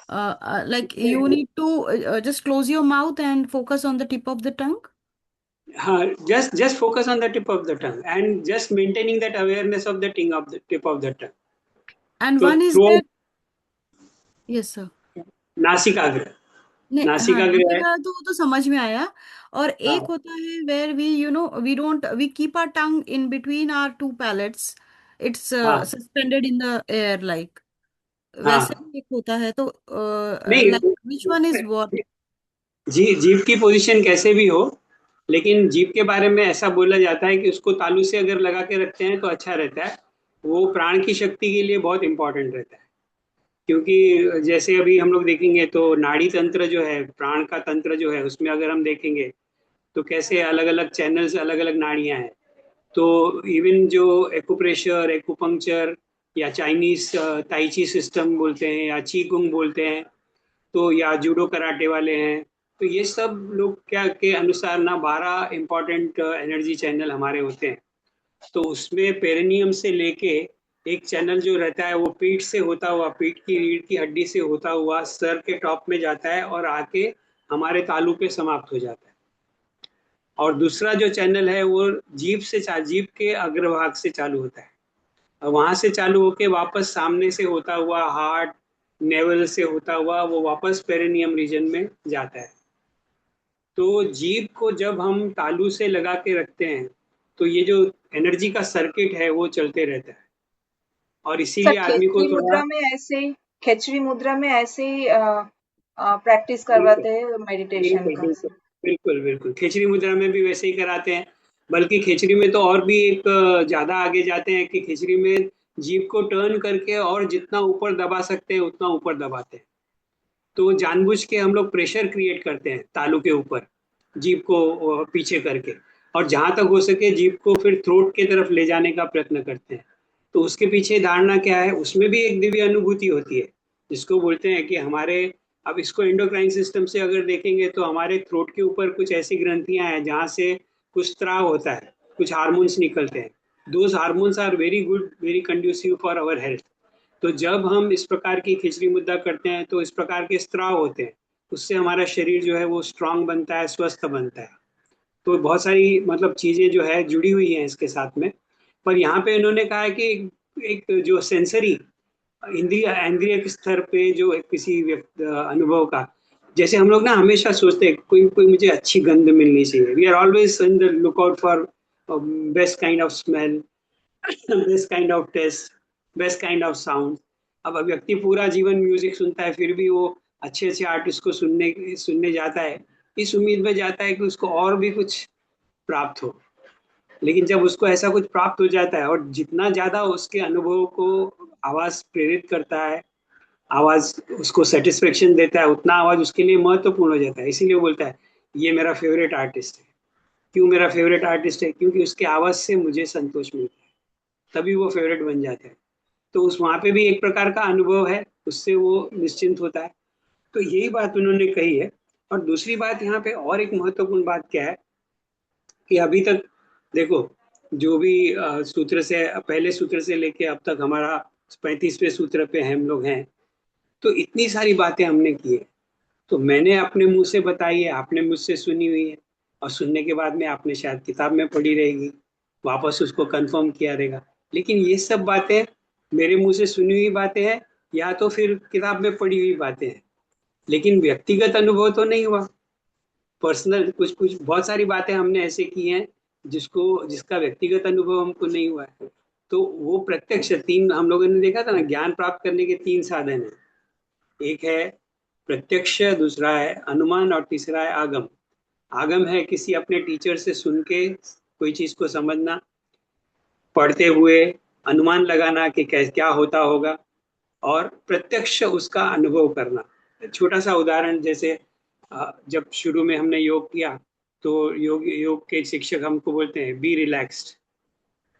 B: हाँ
A: like you need to just close your mouth and focus on the tip of the tongue,
B: हाँ, just focus on the tip of the tongue and just maintaining that awareness of the tongue, of the tip of the tongue.
A: And
B: तो
A: one is
B: through
A: that. Yes sir.
B: नासिकाग्र,
A: नहीं, हाँ,
B: नासिकाग्र है।
A: नासिका तो वो तो समझ में आया। और एक
B: हाँ
A: होता है where we we don't we keep our tongue in between our two palates, it's
B: हाँ
A: suspended in the air like, वैसे
B: हाँ।
A: भी एक होता है, तो लाइक
B: नहीं,
A: विच वन इज व्हाट?
B: जीभ की पोजीशन कैसे भी हो, लेकिन जीभ के बारे में ऐसा बोला जाता है कि उसको तालू से अगर लगा के रखते हैं तो अच्छा रहता है। वो प्राण की शक्ति के लिए बहुत इंपॉर्टेंट रहता है। क्योंकि जैसे अभी हम लोग देखेंगे तो नाड़ी तंत्र जो है, प्राण का तंत्र जो है, उसमें अगर हम देखेंगे तो कैसे अलग अलग चैनल्स, अलग अलग नाड़ियां हैं। तो इवन जो एक्यूप्रेशर, एक्यूपंक्चर या चाइनीज ताइची सिस्टम बोलते हैं या चीकुंग बोलते हैं, तो या जूडो कराटे वाले हैं, तो ये सब लोग क्या के अनुसार ना 12 इंपॉर्टेंट एनर्जी चैनल हमारे होते हैं। तो उसमें पेरिनियम से लेके एक चैनल जो रहता है वो पीठ से होता हुआ, पीठ की रीढ़ की हड्डी से होता हुआ सर के टॉप में जाता है और आके हमारे तालू पे समाप्त हो जाता है। और दूसरा जो चैनल है वो जीभ के अग्रभाग से चालू होता है, और वहां से चालू होके वापस सामने से होता हुआ हार्ट, नेवल से होता हुआ वो वापस पेरिनियम रीजन में जाता है। तो जीभ को जब हम तालू से लगा के रखते हैं तो ये जो एनर्जी का सर्किट है वो चलते रहता है, और
C: सर
B: इसीलिए आदमी को
C: खेचरी
B: थोड़ा,
C: मुद्रा में ऐसे खेचरी मुद्रा में ऐसे ही प्रैक्टिस
B: बिल्कुल
C: करवाते हैं मेडिटेशन
B: बिल्कुल
C: का
B: बिल्कुल
C: सर।
B: बिल्कुल बिल्कुल खिचड़ी मुद्रा में भी वैसे ही कराते हैं। बल्कि खिचड़ी में तो और भी एक ज्यादा आगे जाते हैं कि खिचड़ी में जीभ को टर्न करके और जितना ऊपर दबा सकते हैं उतना ऊपर दबाते हैं। तो जानबूझ के हम लोग प्रेशर क्रिएट करते हैं तालू के ऊपर, जीभ को पीछे करके, और जहां तक हो सके जीभ को फिर थ्रोट के तरफ ले जाने का प्रयत्न करते हैं। तो उसके पीछे धारणा क्या है, उसमें भी एक दिव्य अनुभूति होती है, जिसको बोलते हैं कि हमारे, अब इसको एंडोक्राइन सिस्टम से अगर देखेंगे तो हमारे थ्रोट के ऊपर कुछ ऐसी ग्रंथियां हैं जहाँ से कुछ स्त्राव होता है, कुछ हार्मोन्स निकलते हैं। Those hormones are very good, very conducive for our health. तो जब हम इस प्रकार की खिचड़ी मुद्दा करते हैं तो इस प्रकार के स्त्राव होते हैं, उससे हमारा शरीर जो है वो स्ट्रांग बनता है, स्वस्थ बनता है। तो बहुत सारी मतलब चीजें जो है जुड़ी हुई हैं इसके साथ में। पर यहाँ पे इन्होंने कहा है कि एक जो सेंसरी, इंद्रिय इंद्रिय के स्तर पे जो एक किसी अनुभव का, जैसे हम लोग ना हमेशा सोचते हैं कोई कोई मुझे अच्छी गंध मिलनी चाहिए, we are always in the lookout for best kind of smell, best kind of taste, best kind of sound. अब व्यक्ति पूरा जीवन म्यूजिक सुनता है फिर भी वो अच्छे अच्छे आर्टिस्ट को सुनने सुनने जाता है, इस उम्मीद में जाता है कि उसको और भी कुछ प्राप्त हो। लेकिन जब उसको ऐसा कुछ प्राप्त हो जाता है और जितना ज्यादा उसके अनुभव को आवाज प्रेरित करता है, आवाज उसको सेटिस्फेक्शन देता है, उतना आवाज उसके लिए महत्वपूर्ण हो जाता है। इसीलिए वो बोलता है ये मेरा फेवरेट आर्टिस्ट है। क्यों मेरा फेवरेट आर्टिस्ट है? क्योंकि उसके आवाज से मुझे संतोष मिलता है, तभी वो फेवरेट बन जाता है। तो उस वहां पे भी एक प्रकार का अनुभव है, उससे वो निश्चिंत होता है। तो यही बात उन्होंने कही है। और दूसरी बात यहाँ पे और एक महत्वपूर्ण बात क्या है कि अभी तक देखो, जो भी सूत्र से, पहले सूत्र से लेके अब तक हमारा 35वें सूत्र पे हम लोग हैं, तो इतनी सारी बातें हमने की है। तो मैंने अपने मुंह से बताई है, आपने मुझसे सुनी हुई है, और सुनने के बाद में आपने शायद किताब में पढ़ी रहेगी, वापस उसको कंफर्म किया रहेगा। लेकिन ये सब बातें मेरे मुंह से सुनी हुई बातें हैं, या तो फिर किताब में पढ़ी हुई बातें हैं, लेकिन व्यक्तिगत अनुभव तो नहीं हुआ। पर्सनल कुछ कुछ बहुत सारी बातें हमने ऐसे की हैं जिसको जिसका व्यक्तिगत अनुभव हमको नहीं हुआ है। तो वो प्रत्यक्ष, तीन हम लोगों ने देखा था ना, ज्ञान प्राप्त करने के तीन साधन हैं। एक है प्रत्यक्ष, दूसरा है अनुमान, और तीसरा है आगम। आगम है किसी अपने टीचर से सुन के कोई चीज को समझना, पढ़ते हुए अनुमान लगाना कि क्या होता होगा, और प्रत्यक्ष उसका अनुभव करना। छोटा सा उदाहरण, जैसे जब शुरू में हमने योग किया तो योग के शिक्षक हमको बोलते हैं बी रिलैक्स्ड,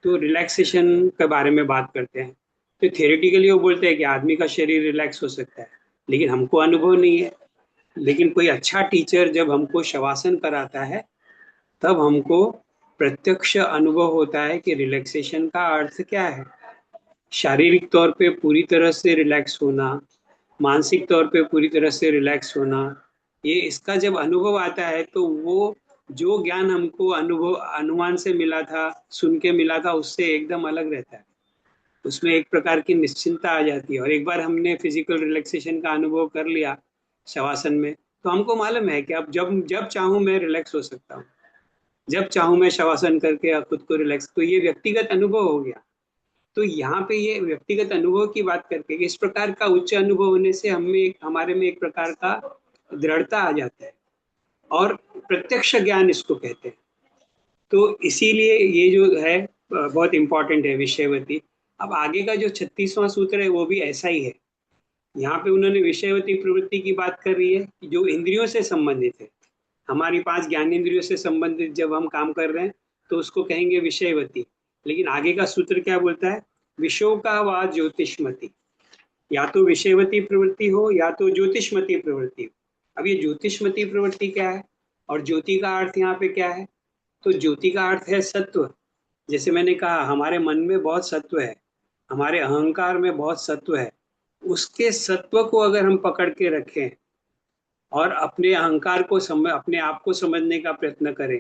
B: तो रिलैक्सेशन के बारे में बात करते हैं। तो थियोरेटिकली वो बोलते हैं कि आदमी का शरीर रिलैक्स हो सकता है, लेकिन हमको अनुभव नहीं है। लेकिन कोई अच्छा टीचर जब हमको शवासन कराता है तब हमको प्रत्यक्ष अनुभव होता है कि रिलैक्सेशन का अर्थ क्या है। शारीरिक तौर पे पूरी तरह से रिलैक्स होना, मानसिक तौर पे पूरी तरह से रिलैक्स होना, ये इसका जब अनुभव आता है तो वो जो ज्ञान हमको अनुभव अनुमान से मिला था, सुन के मिला था, उससे एकदम अलग रहता है। उसमें एक प्रकार की निश्चिंतता आ जाती है। और एक बार हमने फिजिकल रिलैक्सेशन का अनुभव कर लिया शवासन में, तो हमको मालूम है कि अब जब जब चाहूँ मैं रिलैक्स हो सकता हूँ, जब चाहूँ मैं शवासन करके खुद को रिलैक्स। तो ये व्यक्तिगत अनुभव हो गया। तो यहाँ पे ये व्यक्तिगत अनुभव की बात करके कि इस प्रकार का उच्च अनुभव होने से हमारे में एक प्रकार का दृढ़ता आ जाता है, और प्रत्यक्ष ज्ञान इसको कहते हैं। तो इसीलिए ये जो है बहुत इंपॉर्टेंट है विषयवती। अब आगे का जो 36वां सूत्र है वो भी ऐसा ही है। यहाँ पे उन्होंने विषयवती प्रवृत्ति की बात कर रही है जो इंद्रियों से संबंधित है। हमारी 5 ज्ञानेंद्रियों से संबंधित जब हम काम कर रहे हैं तो उसको कहेंगे विषयवती। लेकिन आगे का सूत्र क्या बोलता है? विषयों का व ज्योतिषमती। या तो विषयवती प्रवृत्ति हो या तो ज्योतिषमती प्रवृत्ति हो। अब ये ज्योतिषमती प्रवृत्ति क्या है और ज्योति का अर्थ यहाँ पे क्या है? तो ज्योति का अर्थ है सत्व। जैसे मैंने कहा हमारे मन में बहुत सत्व है, हमारे अहंकार में बहुत सत्व है। उसके सत्व को अगर हम पकड़ के रखें और अपने अहंकार को अपने आप को समझने का प्रयत्न करें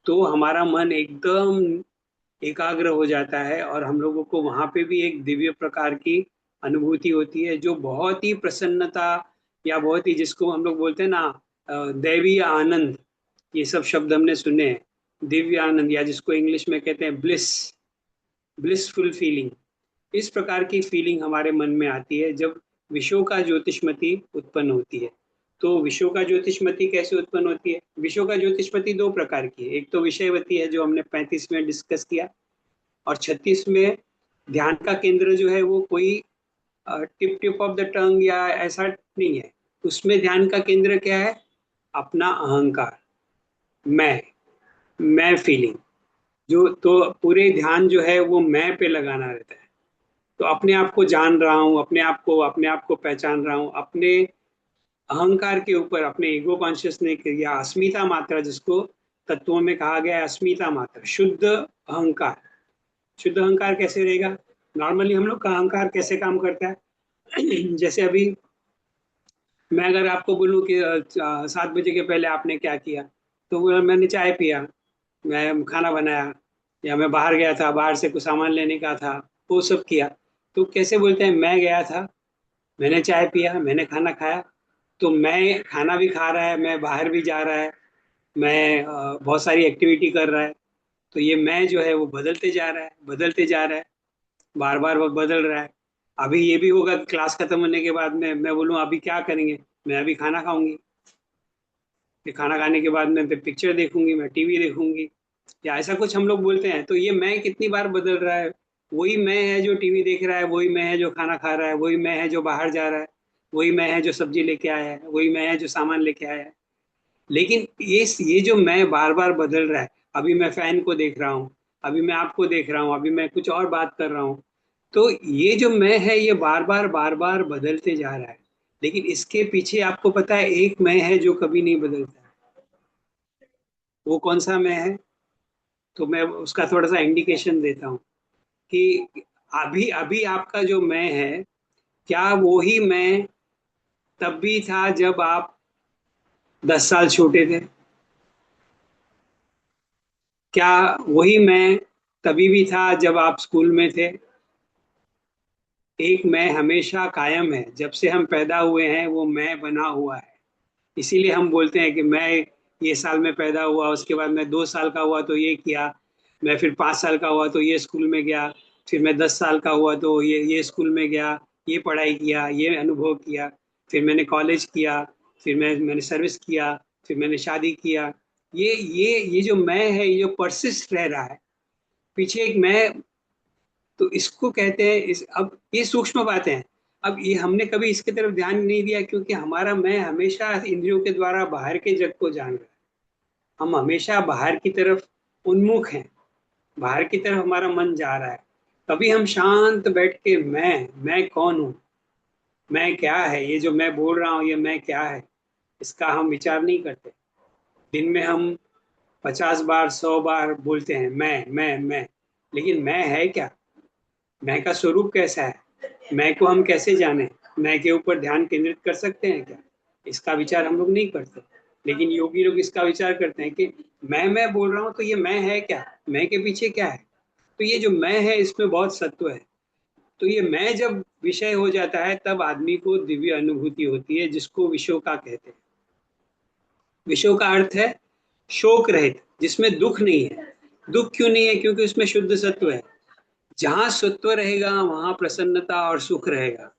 B: तो हमारा मन एकदम एकाग्र हो जाता है और हम लोगों को वहां पे भी एक दिव्य प्रकार की अनुभूति होती है जो बहुत ही प्रसन्नता, या बहुत ही जिसको हम लोग बोलते हैं ना दैवीय आनंद, ये सब शब्द हमने सुने हैं। दिव्य आनंद, या जिसको इंग्लिश में कहते हैं ब्लिस, ब्लिसफुल फीलिंग। इस प्रकार की फीलिंग हमारे मन में आती है जब विषयों का ज्योतिषमती उत्पन्न होती है। तो विषयों का ज्योतिषमती कैसे उत्पन्न होती है? विषयों का ज्योतिषमती 2 प्रकार की है। एक तो विषयवती है जो हमने 35 में डिस्कस किया, और 36 में ध्यान का केंद्र जो है वो कोई टिप टिप ऑफ द टंग या ऐसा नहीं है। उसमें ध्यान का केंद्र क्या है? अपना अहंकार, मैं फीलिंग। जो तो पूरे ध्यान जो है वो मैं पे लगाना रहता है। तो अपने आप को जान रहा हूँ, अपने आप को पहचान रहा हूँ, अपने अहंकार के ऊपर, अपने ईगो कॉन्शियसनेस या अस्मिता मात्रा, जिसको तत्वों में कहा गया है अस्मिता मात्रा, शुद्ध अहंकार। शुद्ध अहंकार कैसे रहेगा? नॉर्मली हम लोग का अहंकार कैसे काम करता है? जैसे अभी मैं अगर आपको बोलूं कि 7 बजे के पहले आपने क्या किया, तो मैंने चाय पिया, मैं खाना बनाया, या मैं बाहर गया था, बाहर से कुछ सामान लेने का था, वो सब किया। तो कैसे बोलते हैं? मैं गया था, मैंने चाय पिया, मैंने खाना खाया। तो मैं खाना भी खा रहा है, मैं बाहर भी जा रहा है, मैं बहुत सारी एक्टिविटी कर रहा है। तो ये मैं जो है वो बदलते जा रहा है, बदलते जा रहा है, बार बार वो बदल रहा है। अभी ये भी होगा कि क्लास खत्म होने के बाद में मैं बोलूँ अभी क्या करेंगे, मैं अभी खाना खाऊंगी, फिर खाना खाने के बाद में फिर पिक्चर देखूंगी, मैं टीवी देखूंगी, या ऐसा कुछ हम लोग बोलते हैं। तो ये मैं कितनी बार बदल रहा है? वही मैं है जो टीवी देख रहा है, वही मैं है जो खाना खा रहा है, वही मैं है जो बाहर जा रहा है, वही मैं है जो सब्जी लेके आया है, वही मैं है जो सामान लेके आया है। लेकिन ये जो मैं बार बार बदल रहा है, अभी मैं फैन को देख रहा हूँ, अभी मैं आपको देख रहा हूँ, अभी मैं कुछ और बात कर रहा हूँ। तो ये जो मैं है ये बार बार बदलते जा रहा है। लेकिन इसके पीछे आपको पता है एक मैं है जो कभी नहीं बदलता है। वो कौन सा मैं है? तो मैं उसका थोड़ा सा इंडिकेशन देता हूँ कि अभी अभी आपका जो मैं है, क्या वो ही मैं तब भी था जब आप 10 साल छोटे थे? क्या वही मैं तभी भी था जब आप स्कूल में थे? एक मैं हमेशा कायम है, जब से हम पैदा हुए हैं वो मैं बना हुआ है। इसीलिए हम बोलते हैं कि मैं ये साल में पैदा हुआ, उसके बाद मैं 2 साल का हुआ तो ये किया, मैं फिर 5 साल का हुआ तो ये स्कूल में गया, फिर मैं 10 साल का हुआ तो ये स्कूल में गया, ये पढ़ाई किया, ये अनुभव किया, फिर मैंने कॉलेज किया, फिर मैंने सर्विस किया, फिर मैंने शादी किया। ये जो मैं है, ये जो परसिस्ट रह रहा है, पीछे एक मैं। तो इसको कहते हैं अब ये सूक्ष्म बातें हैं। अब ये हमने कभी इसके तरफ ध्यान नहीं दिया, क्योंकि हमारा मैं हमेशा इंद्रियों के द्वारा बाहर के जग को जान रहा है। हम हमेशा बाहर की तरफ उन्मुख हैं, बाहर की तरफ हमारा मन जा रहा है। कभी हम शांत बैठ के मैं कौन हूँ, मैं क्या है, ये जो मैं बोल रहा हूँ ये मैं क्या है, इसका हम विचार नहीं करते। दिन में हम 50 बार 100 बार बोलते हैं मैं, लेकिन मैं है क्या? मैं का स्वरूप कैसा है? मैं को हम कैसे जाने? मैं के ऊपर ध्यान केंद्रित कर सकते हैं क्या? इसका विचार हम लोग नहीं करते। लेकिन योगी लोग इसका विचार करते हैं कि मैं बोल रहा हूँ, तो ये मैं है क्या? मैं के पीछे क्या है? तो ये जो मैं है इसमें बहुत सत्व है। तो ये मैं जब विषय हो जाता है तब आदमी को दिव्य अनुभूति होती है, जिसको विशोका कहते हैं। विशोक का अर्थ है शोक रहित, जिसमें दुख नहीं है। दुख क्यों नहीं है? क्योंकि उसमें शुद्ध सत्व है। जहां सत्व रहेगा वहां प्रसन्नता और सुख रहेगा।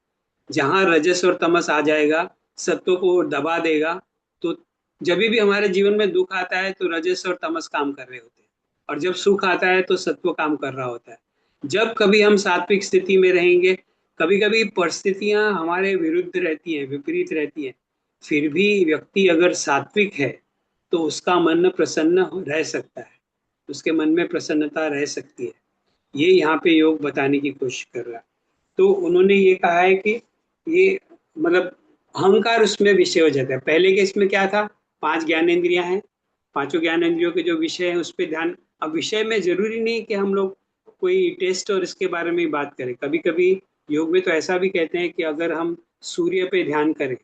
B: जहां रजस और तमस आ जाएगा, सत्व को दबा देगा, तो जब भी हमारे जीवन में दुख आता है तो रजस और तमस काम कर रहे होते हैं, और जब सुख आता है तो सत्व काम कर रहा होता है। जब कभी हम सात्विक स्थिति में रहेंगे, कभी कभी परिस्थितियां हमारे विरुद्ध रहती हैं, विपरीत रहती हैं, फिर भी व्यक्ति अगर सात्विक है तो उसका मन प्रसन्न रह सकता है, उसके मन में प्रसन्नता रह सकती है। ये यहाँ पे योग बताने की कोशिश कर रहा है। तो उन्होंने ये कहा है कि ये मतलब अहंकार उसमें विषय हो जाता है। पहले के इसमें क्या था? 5 ज्ञानेंद्रियां हैं, पांचों ज्ञानेंद्रियों के जो विषय हैं उस पर ध्यान। अब विषय में जरूरी नहीं कि हम लोग कोई टेस्ट और इसके बारे में बात करें। कभी कभी योग में तो ऐसा भी कहते हैं कि अगर हम सूर्य पे ध्यान करें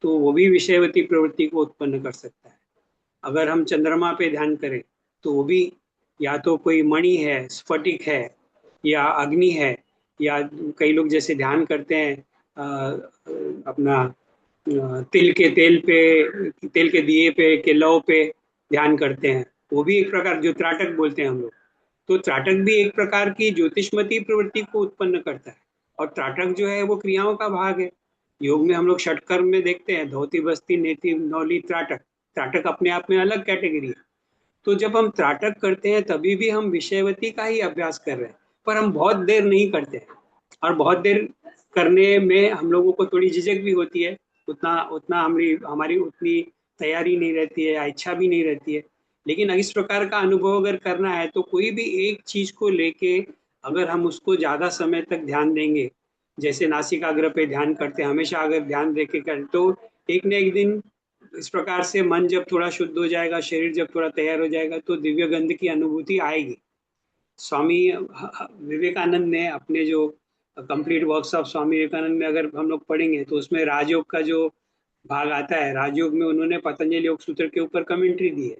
B: तो वो भी विषयवती प्रवृत्ति को उत्पन्न कर सकता है। अगर हम चंद्रमा पे ध्यान करें तो वो भी या तो कोई मणि है, स्फटिक है, या अग्नि है, या कई लोग जैसे ध्यान करते हैं अपना तिल के तेल पे, तेल के दिए पे के लौ पे ध्यान करते हैं। वो भी एक प्रकार, जो त्राटक बोलते हैं हम लोग, तो त्राटक भी एक प्रकार की ज्योतिषमती प्रवृत्ति को उत्पन्न करता है। और त्राटक जो है वो क्रियाओं का भाग है। योग में हम लोग षटकर्म में देखते हैं, धोती बस्ती नेति नौली त्राटक। त्राटक अपने आप में अलग कैटेगरी है। तो जब हम त्राटक करते हैं तभी भी हम विषयवती का ही अभ्यास कर रहे हैं, पर हम बहुत देर नहीं करते हैं। और बहुत देर करने में हम लोगों को थोड़ी झिझक भी होती है, उतना उतना हमारी हमारी उतनी तैयारी नहीं रहती है या इच्छा भी नहीं रहती है। लेकिन इस प्रकार का अनुभव अगर करना है तो कोई भी एक चीज को लेके अगर हम उसको ज्यादा समय तक ध्यान देंगे, जैसे नासिकाग्र पे ध्यान करते हैं, हमेशा अगर ध्यान दे के करें तो एक न एक दिन इस प्रकार से मन जब थोड़ा शुद्ध हो जाएगा, शरीर जब थोड़ा तैयार हो जाएगा, तो दिव्य गंध की अनुभूति आएगी। स्वामी विवेकानंद ने अपने जो complete works of Swami Vivekananda में अगर हम लोग पढ़ेंगे तो उसमें राजयोग का जो भाग आता है, राजयोग में उन्होंने पतंजलि योग सूत्र के ऊपर कमेंट्री दी है।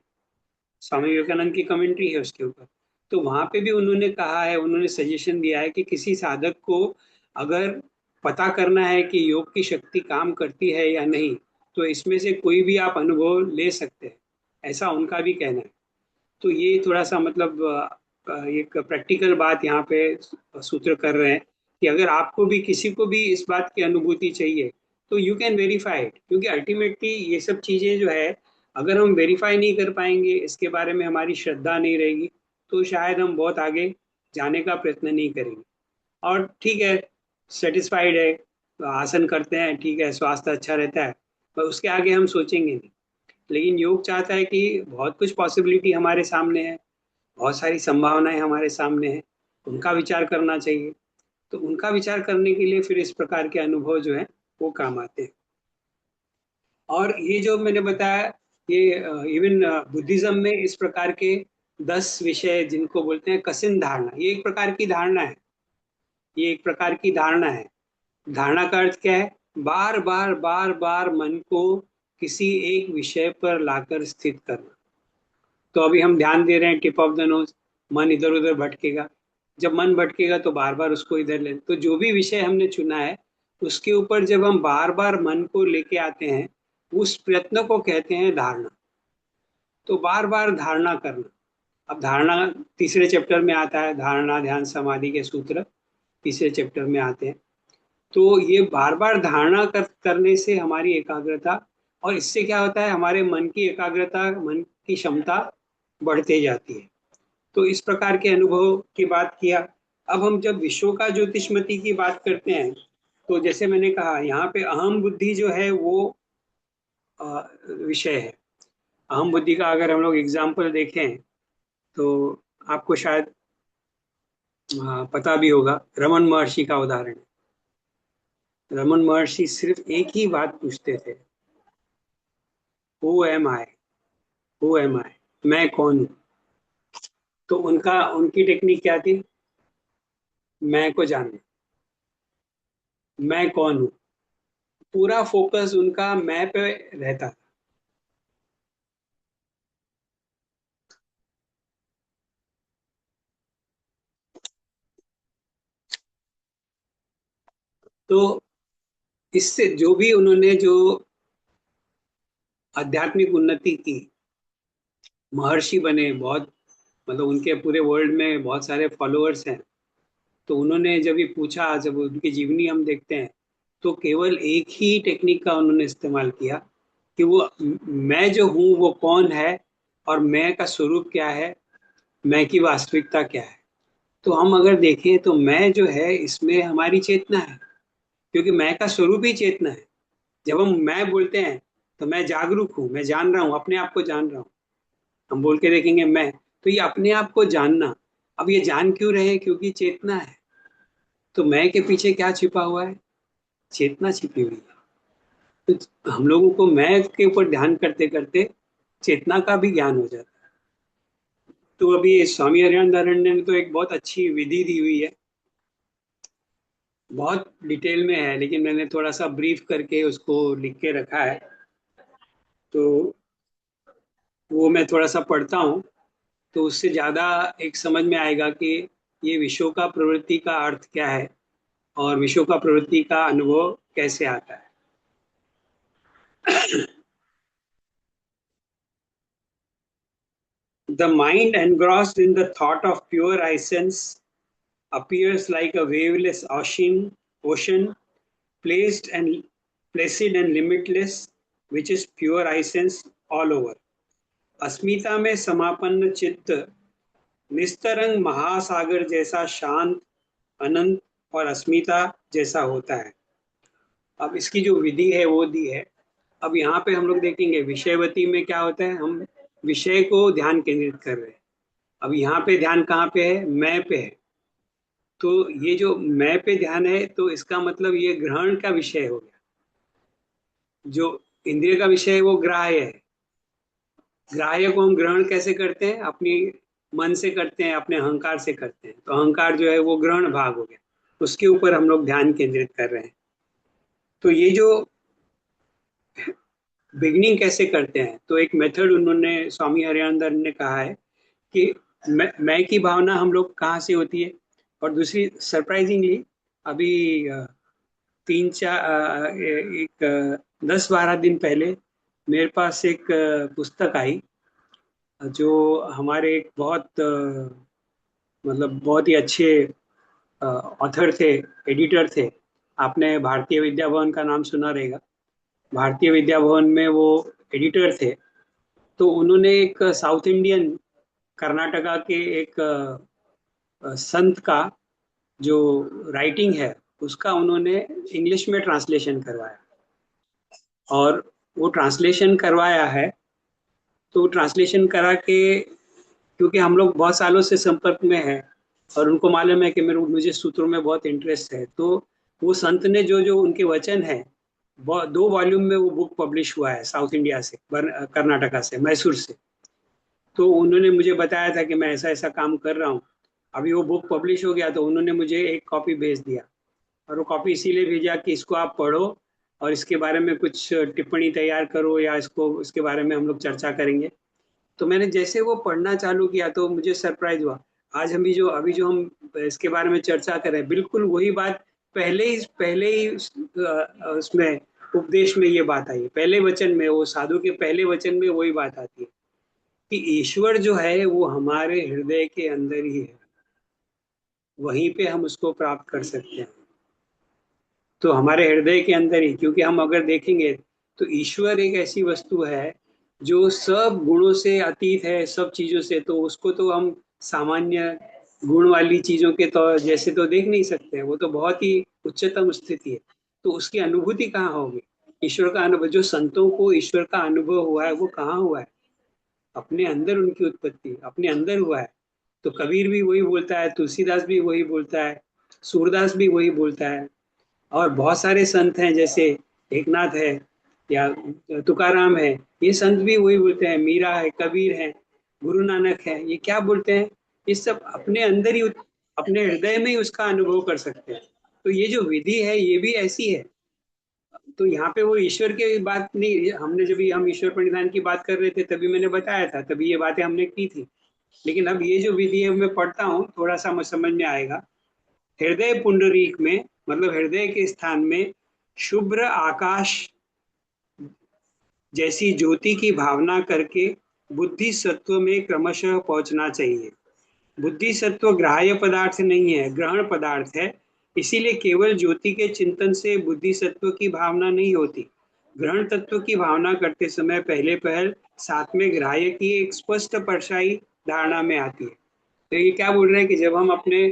B: स्वामी विवेकानंद की कमेंट्री है उसके ऊपर। तो वहां पे भी उन्होंने कहा है, उन्होंने सजेशन दिया है कि किसी साधक को अगर पता करना है कि योग की शक्ति काम करती है या नहीं, तो इसमें से कोई भी आप अनुभव ले सकते हैं, ऐसा उनका भी कहना है। तो ये थोड़ा सा मतलब एक प्रैक्टिकल बात यहाँ पे सूत्र कर रहे हैं कि अगर आपको भी किसी को भी इस बात की अनुभूति चाहिए तो यू कैन वेरीफाई इट, क्योंकि अल्टीमेटली ये सब चीजें जो है अगर हम वेरीफाई नहीं कर पाएंगे, इसके बारे में हमारी श्रद्धा नहीं रहेगी, तो शायद हम बहुत आगे जाने का प्रयत्न नहीं करेंगे। और ठीक है, सेटिस्फाइड है, तो आसन करते हैं, ठीक है, स्वास्थ्य अच्छा रहता है, पर उसके आगे हम सोचेंगे नहीं। लेकिन योग चाहता है कि बहुत कुछ पॉसिबिलिटी हमारे सामने है, बहुत सारी संभावनाएं हमारे सामने हैं, उनका विचार करना चाहिए। तो उनका विचार करने के लिए फिर इस प्रकार के अनुभव जो है वो काम आते हैं। और ये जो मैंने बताया, ये इवन बुद्धिज्म में इस प्रकार के 10 विषय जिनको बोलते हैं कसिन धारणा, ये एक प्रकार की धारणा है। ये एक प्रकार की धारणा है। धारणा का अर्थ क्या है? बार बार बार बार मन को किसी एक विषय पर लाकर स्थित करना। तो अभी हम ध्यान दे रहे हैं टिप ऑफ द नोज, मन इधर उधर भटकेगा। जब मन भटकेगा तो बार बार उसको इधर ले, तो जो भी विषय हमने चुना है उसके ऊपर जब हम बार बार मन को लेके आते हैं, उस प्रयत्न को कहते हैं धारणा। तो बार बार धारणा करना। अब धारणा तीसरे चैप्टर में आता है, धारणा ध्यान समाधि के सूत्र तीसरे चैप्टर में आते हैं। तो ये बार बार धारणा करने से हमारी एकाग्रता, और इससे क्या होता है, हमारे मन की एकाग्रता, मन की क्षमता बढ़ते जाती है। तो इस प्रकार के अनुभव की बात किया। अब हम जब विश्व का ज्योतिषमती की बात करते हैं तो जैसे मैंने कहा यहाँ पे अहम बुद्धि जो है वो विषय है। अहम बुद्धि का अगर हम लोग एग्जाम्पल देखें तो आपको शायद पता भी होगा, रमन महर्षि का उदाहरण है। रमन महर्षि सिर्फ एक ही बात पूछते थे, who am I, who am I, मैं कौन हूँ। तो उनकी टेक्निक क्या थी? मैं को जानना, मैं कौन हूँ। पूरा फोकस उनका मैं पे रहता था। तो इससे जो भी उन्होंने जो आध्यात्मिक उन्नति की, महर्षि बने, बहुत मतलब उनके पूरे वर्ल्ड में बहुत सारे फॉलोअर्स हैं। तो उन्होंने जब ये पूछा, जब उनकी जीवनी हम देखते हैं, तो केवल एक ही टेक्निक का उन्होंने इस्तेमाल किया कि वो मैं जो हूँ वो कौन है और मैं का स्वरूप क्या है, मैं की वास्तविकता क्या है। तो हम अगर देखें तो मैं जो है इसमें हमारी चेतना है, क्योंकि मैं का स्वरूप ही चेतना है। जब हम मैं बोलते हैं तो मैं जागरूक हूँ, मैं जान रहा हूँ, अपने आप को जान रहा हूँ। हम बोल के देखेंगे मैं, तो ये अपने आप को जानना। अब ये जान क्यों रहे? क्योंकि चेतना है। तो मैं के पीछे क्या छिपा हुआ है? चेतना छिपी हुई है। तो हम लोगों को मैं के ऊपर ध्यान करते करते चेतना का भी ज्ञान हो जाता है। तो अभी स्वामी हरियानंदारण्य ने तो एक बहुत अच्छी विधि दी हुई है, बहुत डिटेल में है, लेकिन मैंने थोड़ा सा ब्रीफ करके उसको लिख के रखा है। तो वो मैं थोड़ा सा पढ़ता हूँ, तो उससे ज्यादा एक समझ में आएगा कि ये विश्व का प्रवृत्ति का अर्थ क्या है और विश्व का प्रवृत्ति का अनुभव कैसे आता है। The mind engrossed in the thought of pure essence appears like a waveless ocean placed and placid and limitless, which is pure essence all over. अस्मिता में समापन्न चित्त निस्तरंग महासागर जैसा शांत, अनंत और अस्मिता जैसा होता है। अब इसकी जो विधि है वो दी है। अब यहाँ पे हम लोग देखेंगे विषयवती में क्या होता है, हम विषय को ध्यान केंद्रित कर रहे हैं। अब यहाँ पे ध्यान कहाँ पे है? मैं पे है। तो ये जो मैं पे ध्यान है, तो इसका मतलब ये ग्रहण का विषय हो गया। जो इंद्रिय का विषय है वो ग्राह्य है। ग्राह्य को हम ग्रहण कैसे करते हैं? अपनी मन से करते हैं, अपने अहंकार से करते हैं। तो अहंकार जो है वो ग्रहण भाग हो गया, उसके ऊपर हम लोग ध्यान केंद्रित कर रहे हैं। तो ये जो बिगनिंग कैसे करते हैं, तो एक मेथड उन्होंने स्वामी हरियानंद ने कहा है कि मैं की भावना हम लोग कहाँ से होती है। और दूसरी सरप्राइजिंगली अभी 10-12 दिन पहले मेरे पास एक पुस्तक आई, जो हमारे एक बहुत मतलब बहुत ही अच्छे ऑथर थे, एडिटर थे। आपने भारतीय विद्या भवन का नाम सुना रहेगा। भारतीय विद्या भवन में वो एडिटर थे। तो उन्होंने एक साउथ इंडियन, कर्नाटका के एक संत का जो राइटिंग है उसका उन्होंने इंग्लिश में ट्रांसलेशन करवाया। और वो ट्रांसलेशन करवाया है, तो ट्रांसलेशन करा के, क्योंकि हम लोग बहुत सालों से संपर्क में हैं और उनको मालूम है कि मुझे सूत्रों में बहुत इंटरेस्ट है, तो वो संत ने जो जो उनके वचन है, 2 वॉल्यूम में वो बुक पब्लिश हुआ है साउथ इंडिया से, कर्नाटका से, मैसूर से। तो उन्होंने मुझे बताया था कि मैं ऐसा ऐसा काम कर रहा हूँ। अभी वो बुक पब्लिश हो गया, तो उन्होंने मुझे एक कॉपी भेज दिया। और वो कॉपी इसीलिए भेजा कि इसको आप पढ़ो और इसके बारे में कुछ टिप्पणी तैयार करो, या इसके बारे में हम लोग चर्चा करेंगे। तो मैंने जैसे वो पढ़ना चालू किया तो मुझे सरप्राइज हुआ। आज अभी जो हम इसके बारे में चर्चा करें, बिल्कुल वही बात पहले ही उसमें उपदेश में ये बात आई, पहले वचन में, वो साधु के पहले वचन में वही बात आती है कि ईश्वर जो है वो हमारे हृदय के अंदर ही है, वहीं पे हम उसको प्राप्त कर सकते हैं। तो हमारे हृदय के अंदर ही, क्योंकि हम अगर देखेंगे तो ईश्वर एक ऐसी वस्तु है जो सब गुणों से अतीत है, सब चीजों से। तो उसको तो हम सामान्य गुण वाली चीजों के तो जैसे तो देख नहीं सकते हैं, वो तो बहुत ही उच्चतम स्थिति है। तो उसकी अनुभूति कहाँ होगी? ईश्वर का अनुभव, जो संतों को ईश्वर का अनुभव हुआ है वो कहाँ हुआ है? अपने अंदर उनकी उत्पत्ति अपने अंदर हुआ है। तो कबीर भी वही बोलता है, तुलसीदास भी वही बोलता है, सूरदास भी वही बोलता है, और बहुत सारे संत हैं जैसे एकनाथ है या तुकाराम है, ये संत भी वही बोलते हैं, मीरा है, कबीर है, गुरु नानक है, ये क्या बोलते हैं? ये सब अपने अंदर ही, अपने हृदय में ही उसका अनुभव कर सकते हैं। तो ये जो विधि है ये भी ऐसी है। तो यहाँ पे वो ईश्वर की बात नहीं, हमने जब हम ईश्वर प्रणिधान की बात कर रहे थे तभी मैंने बताया था, तभी ये बातें हमने की थी। लेकिन अब ये जो विधि है मैं पढ़ता हूँ, थोड़ा सा समझ में आएगा। हृदय पुंडरीक में, मतलब हृदय के स्थान में शुभ्र आकाश जैसी ज्योति की भावना करके बुद्धि सत्व में क्रमशः पहुंचना चाहिए। बुद्धि सत्व ग्राह्य पदार्थ नहीं है, ग्रहण पदार्थ है। इसीलिए केवल ज्योति के चिंतन से बुद्धि सत्व की भावना नहीं होती। ग्रहण तत्व की भावना करते समय पहले पहल साथ में ग्राह्य की एक स्पष्ट परछाई धारणा में आती है। तो ये क्या बोल रहे हैं कि जब हम अपने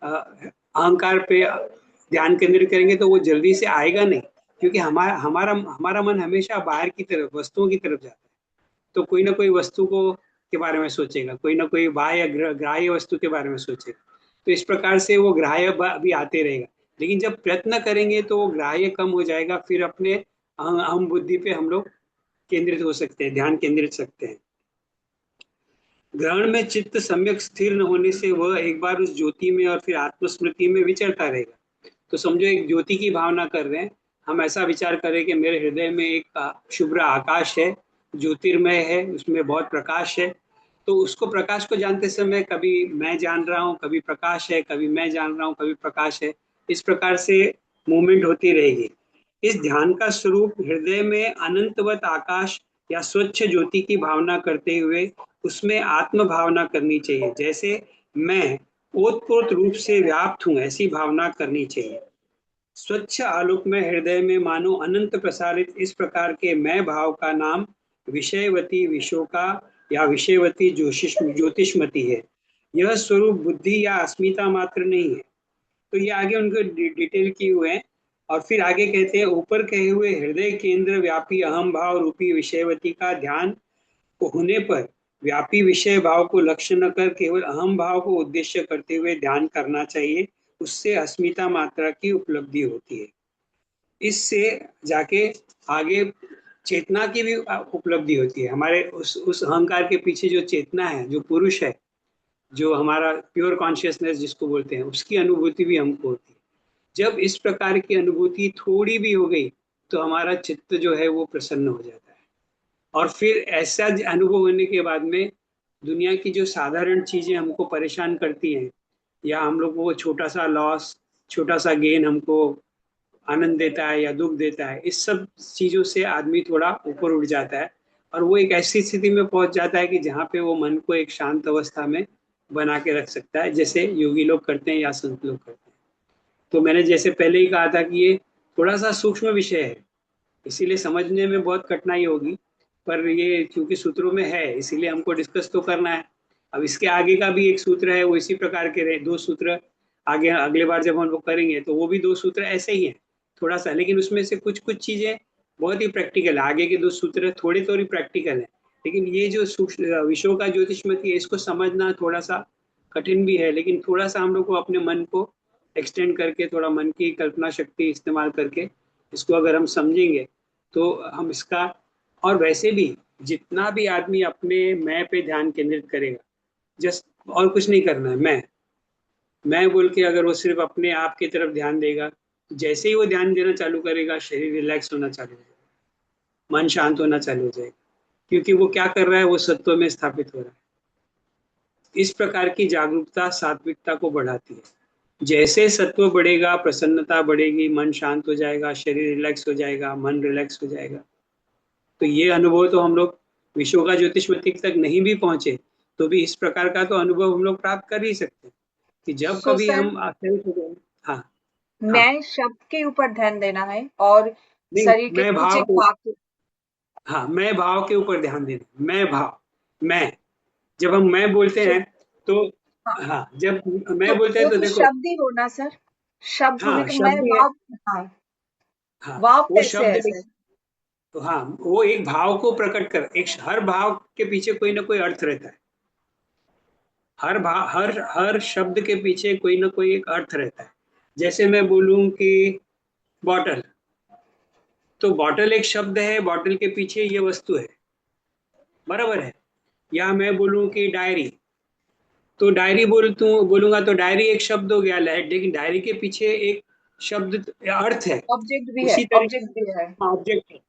B: अहंकार पे ध्यान केंद्रित करेंगे तो वो जल्दी से आएगा नहीं, क्योंकि हमारा हमारा हमारा मन हमेशा बाहर की तरफ, वस्तुओं की तरफ जाता है। तो कोई ना कोई वस्तु को के बारे में सोचेगा, कोई ना कोई बाह्य ग्राह्य वस्तु के बारे में सोचेगा। तो इस प्रकार से वो ग्राह्य भी आते रहेगा। लेकिन जब प्रयत्न करेंगे तो वो ग्राह्य कम हो जाएगा, फिर अपने अहम बुद्धि पे हम लोग केंद्रित हो सकते हैं, ध्यान केंद्रित सकते हैं। ग्रहण में चित्त सम्यक स्थिर न होने से वह एक बार उस ज्योति में और फिर आत्मस्मृति में विचरता रहेगा। तो समझो एक ज्योति की भावना कर रहे हैं, हम ऐसा विचार करें कि मेरे हृदय में एक शुभ्र आकाश है, ज्योतिर्मय है, उसमें बहुत प्रकाश है। तो उसको, प्रकाश को जानते समय कभी मैं जान रहा हूँ, कभी प्रकाश है, कभी मैं जान रहा हूँ, कभी प्रकाश है। इस प्रकार से मूवमेंट होती रहेगी। इस ध्यान का स्वरूप हृदय में अनंतवत आकाश या स्वच्छ ज्योति की भावना करते हुए उसमें आत्म भावना करनी चाहिए। जैसे मैं ओतप्रोत रूप से व्याप्त हूं, ऐसी भावना करनी चाहिए। स्वच्छ आलोक में हृदय में मानो अनंत प्रसारित इस प्रकार के मैं भाव का नाम विषयवती विशोका या विषयवती ज्योतिषमती है। यह स्वरूप बुद्धि या अस्मिता मात्र नहीं है। तो ये आगे उनको डिटेल किए हुए हैं। और फिर आगे कहते हैं, ऊपर कहे हुए हृदय केंद्र व्यापी अहम भाव रूपी विषयवती का ध्यान को होने पर व्यापी विषय भाव को लक्ष्य न कर केवल अहम भाव को उद्देश्य करते हुए ध्यान करना चाहिए। उससे अस्मिता मात्रा की उपलब्धि होती है। इससे जाके आगे चेतना की भी उपलब्धि होती है। हमारे उस अहंकार के पीछे जो चेतना है, जो पुरुष है, जो हमारा प्योर कॉन्शियसनेस जिसको बोलते हैं, उसकी अनुभूति भी हमको होती है। जब इस प्रकार की अनुभूति थोड़ी भी हो गई तो हमारा चित्त जो है वो प्रसन्न हो जाता है। और फिर ऐसा अनुभव होने के बाद में दुनिया की जो साधारण चीजें हमको परेशान करती हैं, या हम लोग को छोटा सा लॉस, छोटा सा गेन हमको आनंद देता है या दुख देता है, इस सब चीजों से आदमी थोड़ा ऊपर उठ जाता है और वो एक ऐसी स्थिति में पहुंच जाता है कि जहाँ पे वो मन को एक शांत अवस्था में बना के रख सकता है, जैसे योगी लोग करते हैं या संत लोग करते हैं। तो मैंने जैसे पहले ही कहा था कि ये थोड़ा सा सूक्ष्म विषय है, इसीलिए समझने में बहुत कठिनाई होगी, पर ये क्योंकि सूत्रों में है इसीलिए हमको डिस्कस तो करना है। अब इसके आगे का भी एक सूत्र है, वो इसी प्रकार के रहे, दो सूत्र आगे अगले बार जब हम लोग करेंगे तो वो भी दो सूत्र ऐसे ही हैं थोड़ा सा, लेकिन उसमें से कुछ कुछ चीजें बहुत ही प्रैक्टिकल है। आगे के दो सूत्र थोड़े थोड़ी प्रैक्टिकल है, लेकिन ये जो विषयों का ज्योतिषमती है इसको समझना थोड़ा सा कठिन भी है। लेकिन थोड़ा सा हम लोग को अपने मन को एक्सटेंड करके, थोड़ा मन की कल्पना शक्ति इस्तेमाल करके इसको अगर हम समझेंगे तो हम इसका, और वैसे भी जितना भी आदमी अपने मैं पे ध्यान केंद्रित करेगा, जस्ट और कुछ नहीं करना है, मैं बोल के अगर वो सिर्फ अपने आप की तरफ ध्यान देगा, जैसे ही वो ध्यान देना चालू करेगा शरीर रिलैक्स होना चालू हो जाएगा, मन शांत होना चालू हो जाएगा, क्योंकि वो क्या कर रहा है, वो सत्व में स्थापित हो रहा है। इस प्रकार की जागरूकता सात्विकता को बढ़ाती है। जैसे सत्व बढ़ेगा प्रसन्नता बढ़ेगी, मन शांत हो जाएगा, शरीर रिलैक्स हो जाएगा, मन रिलैक्स हो जाएगा। तो ये अनुभव तो हम लोग विश्व का ज्योतिषमती तक नहीं भी पहुंचे तो भी इस प्रकार का तो अनुभव हम लोग प्राप्त कर ही सकते हैं कि जब
C: So,
B: कभी
C: sir,
B: हम आश्चर्य हो जाए। हाँ हाँ,
C: मैं शब्द के ऊपर ध्यान देना है और
B: नहीं,
C: शरीर के
B: मैं
C: कुछ
B: भाव
C: एक
B: को,
C: भाग।
B: हाँ मैं भाव के ऊपर ध्यान देना, मैं भाव, मैं, जब हम मैं बोलते
C: तो
B: हैं तो,
C: हाँ,
B: हाँ जब
C: तो
B: मैं बोलते हैं
C: वो
B: तो
C: तो
B: देखो,
C: शब्द ही होना सर, शब्द होने
B: हाँ
C: का मैं
B: शब्द है,
C: भाव। हाँ,
B: हाँ,
C: वाव
B: वो
C: कैसे
B: शब्द
C: है सर?
B: तो हाँ, वो एक भाव को प्रकट कर, एक हर भाव के पीछे कोई ना कोई अर्थ रहता है। हर भाव, हर शब्द के पीछे कोई ना कोई एक अर्थ रहता है। जैसे मैं बोलूं कि बॉटल, तो बॉटल एक शब्द है, बॉटल के पीछे ये वस्तु है, बराबर है। या मैं बोलूं कि डायरी, तो डायरी बोलूंगा तो डायरी एक शब्द हो गया, लेकिन डायरी के पीछे एक शब्द अर्थ है।
C: ऑब्जेक्ट भी है,
B: उसी तरीके
C: ऑब्जेक्ट भी है।
B: ऑब्जेक्ट है।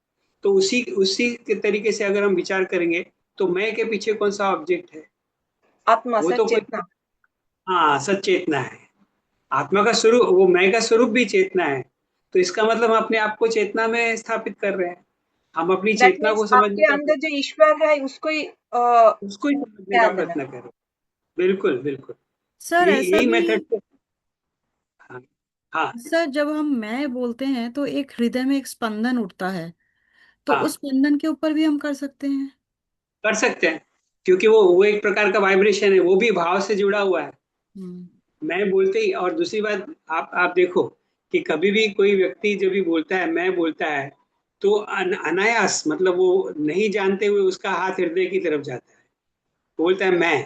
B: तो उसी उसी के तरीके से अगर हम विचार करेंगे तो मैं के पीछे कौन सा ऑब्जेक्ट है?
C: आत्मा,
B: वो तो कोई,
C: सचेतना।
B: हाँ, सचेतना है। आत्मा का स्वरूप, वो मैं का स्वरूप भी चेतना है। तो इसका मतलब हम अपने आप को चेतना में स्थापित कर रहे हैं। हम अपनी
C: दैट
B: चेतना
C: मीन्स
B: को समझने
C: आपके
B: का,
C: अंदर जो ईश्वर है उसको ही
B: उसको ही समझने का
C: ध्यान देना।
B: प्रयत्न करें। बिल्कुल बिल्कुल।
A: सर
B: यही
A: ऐसा
B: यही
A: भी,
B: मेथड से। हाँ हाँ
A: सर जब हम मैं बोलते हैं तो एक हृदय में एक स्पंदन उठता है, तो उस
B: हाँ,
A: स्पंदन के ऊपर भी हम कर सकते हैं।
B: कर सकते हैं, क्योंकि वो एक प्रकार का वाइब्रेशन है, वो भी भाव से जुड़ा हुआ है।
A: हम्म।
B: मैं बोलते ही, और दूसरी बात, आप देखो कि कभी भी कोई व्यक्ति जब भी बोलता है, मैं बोलता है, तो अनायास, मतलब वो नहीं जानते हुए उसका हाथ हृदय की तरफ जाता है, बोलता है मैं।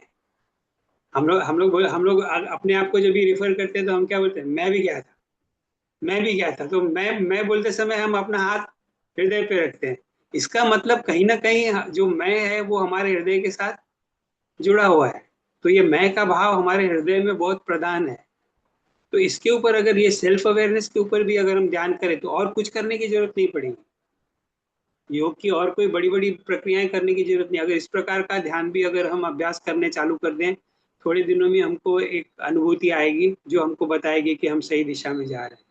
B: हम लोग अपने आप को जब भी रिफर करते हैं तो हम क्या बोलते हैं? मैं भी गया था, मैं भी गया था। तो मैं बोलते समय हम अपना हाथ हृदय पे रखते हैं। इसका मतलब कहीं ना कहीं जो मैं है वो हमारे हृदय के साथ जुड़ा हुआ है। तो ये मैं का भाव हमारे हृदय में बहुत प्रधान है। तो इसके ऊपर, अगर ये सेल्फ अवेयरनेस के ऊपर भी अगर हम ध्यान करें तो और कुछ करने की जरूरत नहीं पड़ेगी। योग की और कोई बड़ी बड़ी प्रक्रियाएं करने की जरूरत नहीं। अगर इस प्रकार का ध्यान भी अगर हम अभ्यास करने चालू कर दें, थोड़े दिनों में हमको एक अनुभूति आएगी जो हमको बताएगी कि हम सही दिशा में जा रहे हैं।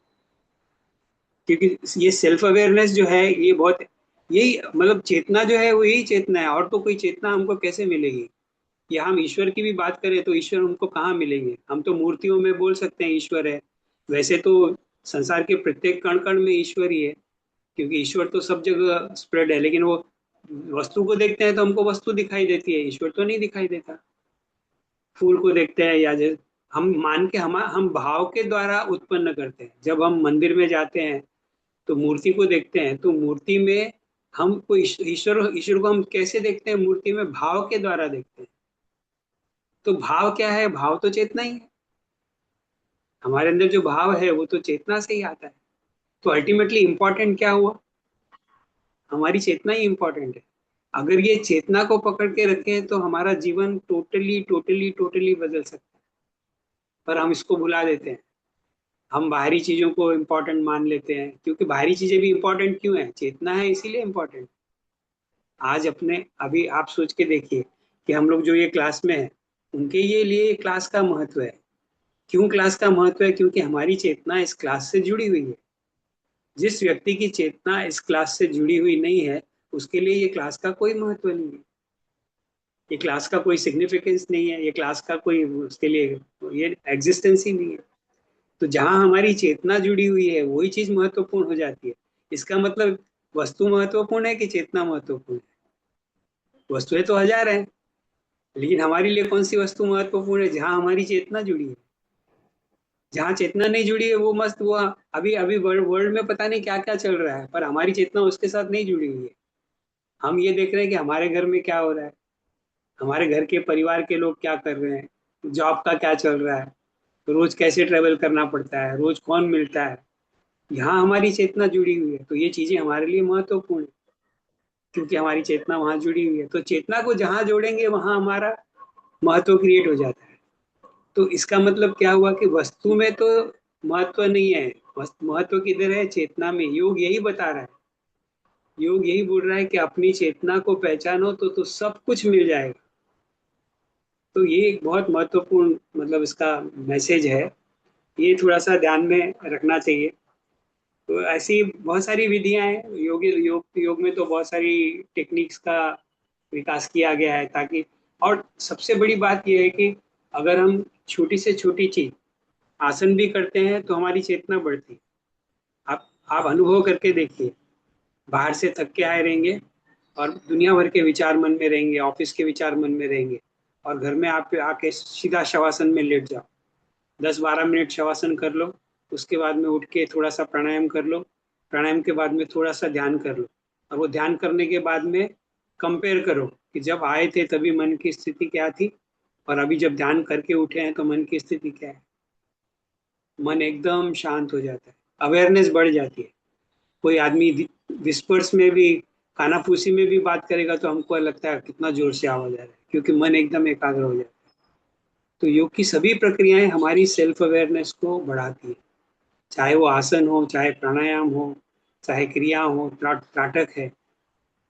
B: क्योंकि ये सेल्फ अवेयरनेस जो है ये बहुत, यही मतलब चेतना जो है वो यही चेतना है, और तो कोई चेतना हमको कैसे मिलेगी? या हम ईश्वर की भी बात करें तो ईश्वर हमको कहाँ मिलेंगे? हम तो मूर्तियों में बोल सकते हैं ईश्वर है, वैसे तो संसार के प्रत्येक कण कण में ईश्वर ही है, क्योंकि ईश्वर तो सब जगह स्प्रेड है। लेकिन वो वस्तु को देखते हैं तो हमको वस्तु दिखाई देती है, ईश्वर तो नहीं दिखाई देता। फूल को देखते हैं, या हम मान के हम भाव के द्वारा उत्पन्न करते हैं। जब हम मंदिर में जाते हैं तो मूर्ति को देखते हैं, तो मूर्ति में हमको ईश्वर ईश्वर को हम कैसे देखते हैं? मूर्ति में भाव के द्वारा देखते हैं। तो भाव क्या है? भाव तो चेतना ही है। हमारे अंदर जो भाव है वो तो चेतना से ही आता है। तो अल्टीमेटली इंपॉर्टेंट क्या हुआ? हमारी चेतना ही इंपॉर्टेंट है। अगर ये चेतना को पकड़ के रखें तो हमारा जीवन टोटली टोटली टोटली बदल सकता है। पर हम इसको भुला देते हैं। हम बाहरी चीजों को इम्पोर्टेंट मान लेते हैं, क्योंकि बाहरी चीजें भी इम्पोर्टेंट क्यों है? चेतना है इसीलिए इम्पोर्टेंट। आज अपने अभी आप सोच के देखिए कि हम लोग जो ये क्लास में है, उनके ये लिए क्लास का महत्व है। क्यों क्लास का महत्व है? क्योंकि हमारी चेतना इस क्लास से जुड़ी हुई है। जिस व्यक्ति की चेतना इस क्लास से जुड़ी हुई नहीं है, उसके लिए ये क्लास का कोई महत्व नहीं है। ये क्लास का कोई सिग्निफिकेंस नहीं है, ये क्लास का कोई उसके लिए ये एग्जिस्टेंस ही नहीं है। तो जहां हमारी चेतना जुड़ी हुई है वही चीज महत्वपूर्ण हो जाती है। इसका मतलब वस्तु महत्वपूर्ण है कि चेतना महत्वपूर्ण है? वस्तुएं तो हजार हैं, लेकिन हमारे लिए कौन सी वस्तु महत्वपूर्ण है? जहां हमारी चेतना जुड़ी है। जहाँ चेतना नहीं जुड़ी है वो मस्त, वो अभी अभी वर्ल्ड में पता नहीं क्या क्या चल रहा है, पर हमारी चेतना उसके साथ नहीं जुड़ी हुई है। हम ये देख रहे हैं कि हमारे घर में क्या हो रहा है, हमारे घर के परिवार के लोग क्या कर रहे हैं, जॉब का क्या चल रहा है, रोज कैसे ट्रेवल करना पड़ता है, रोज कौन मिलता है। यहाँ हमारी चेतना जुड़ी हुई है, तो ये चीजें हमारे लिए महत्वपूर्ण है, क्योंकि हमारी चेतना वहां जुड़ी हुई है। तो चेतना को जहां जोड़ेंगे वहां हमारा महत्व क्रिएट हो जाता है। तो इसका मतलब क्या हुआ कि वस्तु में तो महत्व नहीं है, महत्व किधर है? चेतना में। योग यही बता रहा है, योग यही बोल रहा है कि अपनी चेतना को पहचानो तो सब कुछ मिल जाएगा। तो ये एक बहुत महत्वपूर्ण, मतलब इसका मैसेज है। ये थोड़ा सा ध्यान में रखना चाहिए। तो ऐसी बहुत सारी विधियां हैं योग में तो बहुत सारी टेक्निक्स का विकास किया गया है, ताकि, और सबसे बड़ी बात यह है कि अगर हम छोटी से छोटी चीज, आसन भी करते हैं तो हमारी चेतना बढ़ती है। आप अनुभव करके देखिए, बाहर से थक के आए रहेंगे और दुनिया भर के विचार मन में रहेंगे, ऑफिस के विचार मन में रहेंगे, और घर में आप आके सीधा शवासन में लेट जाओ, 10-12 मिनट शवासन कर लो, उसके बाद में उठ के थोड़ा सा प्राणायाम कर लो, प्राणायाम के बाद में थोड़ा सा ध्यान कर लो, और वो ध्यान करने के बाद में कंपेयर करो कि जब आए थे तभी मन की स्थिति क्या थी और अभी जब ध्यान करके उठे हैं तो मन की स्थिति क्या है। मन एकदम शांत हो जाता है, अवेयरनेस बढ़ जाती है। कोई आदमी विस्पर्स में भी, कानाफूसी में भी बात करेगा तो हमको लगता है कितना जोर से आवाज आ रहा है, क्योंकि मन एकदम एकाग्र हो जाता है। तो योग की सभी प्रक्रियाएं हमारी सेल्फ अवेयरनेस को बढ़ाती है, चाहे वो आसन हो, चाहे प्राणायाम हो, चाहे क्रिया हो, त्राटक है,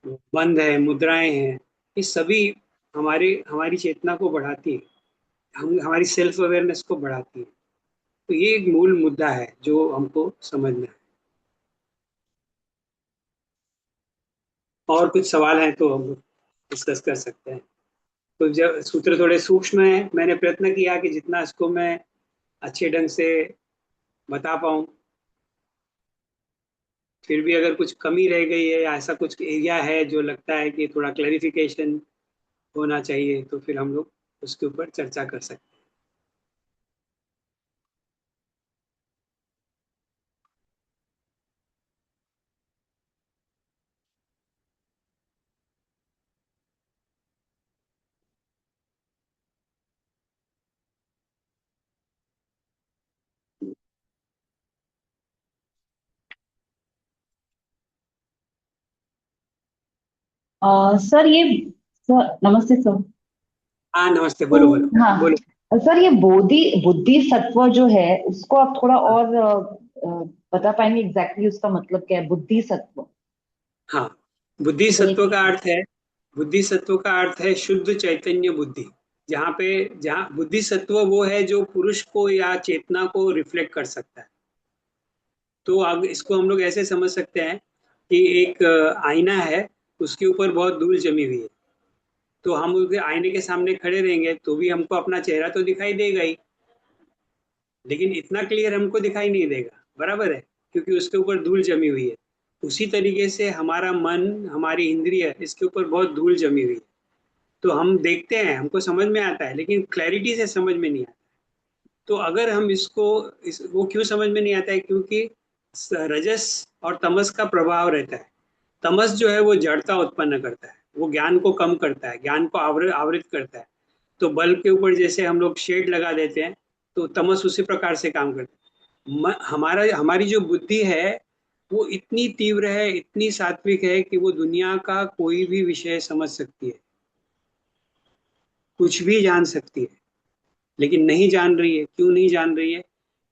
B: बंध है, मुद्राएं हैं, ये सभी हमारी चेतना को बढ़ाती है, हमारी सेल्फ अवेयरनेस को बढ़ाती है। तो ये एक मूल मुद्दा है जो हमको समझना है। और कुछ सवाल हैं तो हम डिस्कस कर सकते हैं। तो जब सूत्र थोड़े सूक्ष्म है, मैंने प्रयत्न किया कि जितना इसको मैं अच्छे ढंग से बता पाऊं। फिर भी अगर कुछ कमी रह गई है या ऐसा कुछ एरिया है जो लगता है कि थोड़ा क्लैरिफिकेशन होना चाहिए, तो फिर हम लोग उसके ऊपर चर्चा कर सकते हैं।
D: सर ये सर नमस्ते सर।
B: हाँ नमस्ते,
D: तो
B: बोलो बोलो
D: हाँ
B: बोलो।
D: सर, ये बुद्धि सत्व जो है उसको आप थोड़ा और बता पाएंगे एग्जैक्टली उसका मतलब क्या है, बुद्धि सत्व?
B: हाँ, बुद्धि
D: तो
B: सत्व
D: एक
B: का अर्थ है, बुद्धि सत्व का अर्थ है शुद्ध चैतन्य बुद्धि। जहाँ बुद्धि सत्व वो है जो पुरुष को या चेतना को रिफ्लेक्ट कर सकता है। तो अब इसको हम लोग ऐसे समझ सकते हैं कि एक आईना है, उसके ऊपर बहुत धूल जमी हुई है, तो हम उसके आईने के सामने खड़े रहेंगे तो भी हमको अपना चेहरा तो दिखाई देगा ही, लेकिन इतना क्लियर हमको दिखाई नहीं देगा, बराबर है, क्योंकि उसके ऊपर धूल जमी हुई है। उसी तरीके से हमारा मन, हमारी इंद्रिय, इसके ऊपर बहुत धूल जमी हुई है। तो हम देखते हैं, हमको समझ में आता है, लेकिन क्लैरिटी से समझ में नहीं आता। तो अगर हम वो क्यों समझ में नहीं आता है, क्योंकि रजस और तमस का प्रभाव रहता है। तमस जो है वो जड़ता उत्पन्न करता है, वो ज्ञान को कम करता है, ज्ञान को आवृत करता है। तो बल्ब के ऊपर जैसे हम लोग शेड लगा देते हैं, तो तमस उसी प्रकार से काम करता है। हमारी जो बुद्धि है वो इतनी तीव्र है, इतनी सात्विक है कि वो दुनिया का कोई भी विषय समझ सकती है, कुछ भी जान सकती है, लेकिन नहीं जान रही है। क्यों नहीं जान रही है?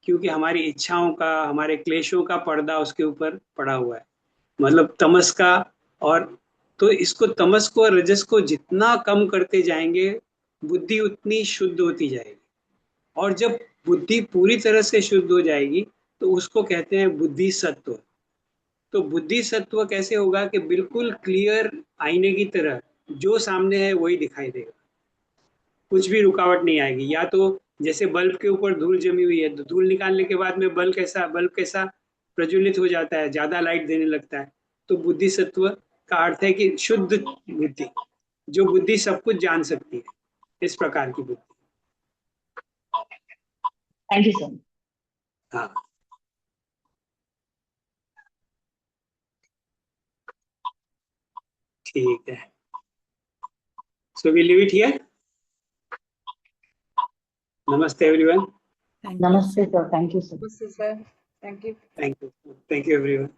B: क्योंकि हमारी इच्छाओं का, हमारे क्लेशों का पर्दा उसके ऊपर पड़ा हुआ है, मतलब तमस का। और तो इसको, तमस को और रजस को जितना कम करते जाएंगे, बुद्धि उतनी शुद्ध होती जाएगी। और जब बुद्धि पूरी तरह से शुद्ध हो जाएगी तो उसको कहते हैं बुद्धि सत्व। तो बुद्धि सत्व कैसे होगा कि बिल्कुल क्लियर आईने की तरह जो सामने है वही दिखाई देगा, कुछ भी रुकावट नहीं आएगी। या तो जैसे बल्ब के ऊपर धूल जमी हुई है, तो धूल निकालने के बाद में बल्ब कैसा प्रज्वलित हो जाता है, ज्यादा लाइट देने लगता है। तो बुद्धि सत्व का अर्थ है कि शुद्ध बुद्धि, जो बुद्धि सब कुछ जान सकती है, इस प्रकार की बुद्धि।
D: Thank you sir.
B: हाँ, ठीक है। So we leave it here. Namaste everyone.
A: Thank you.
D: Namaste sir, thank you sir.
C: This is sir. Thank you.
B: Thank you everyone.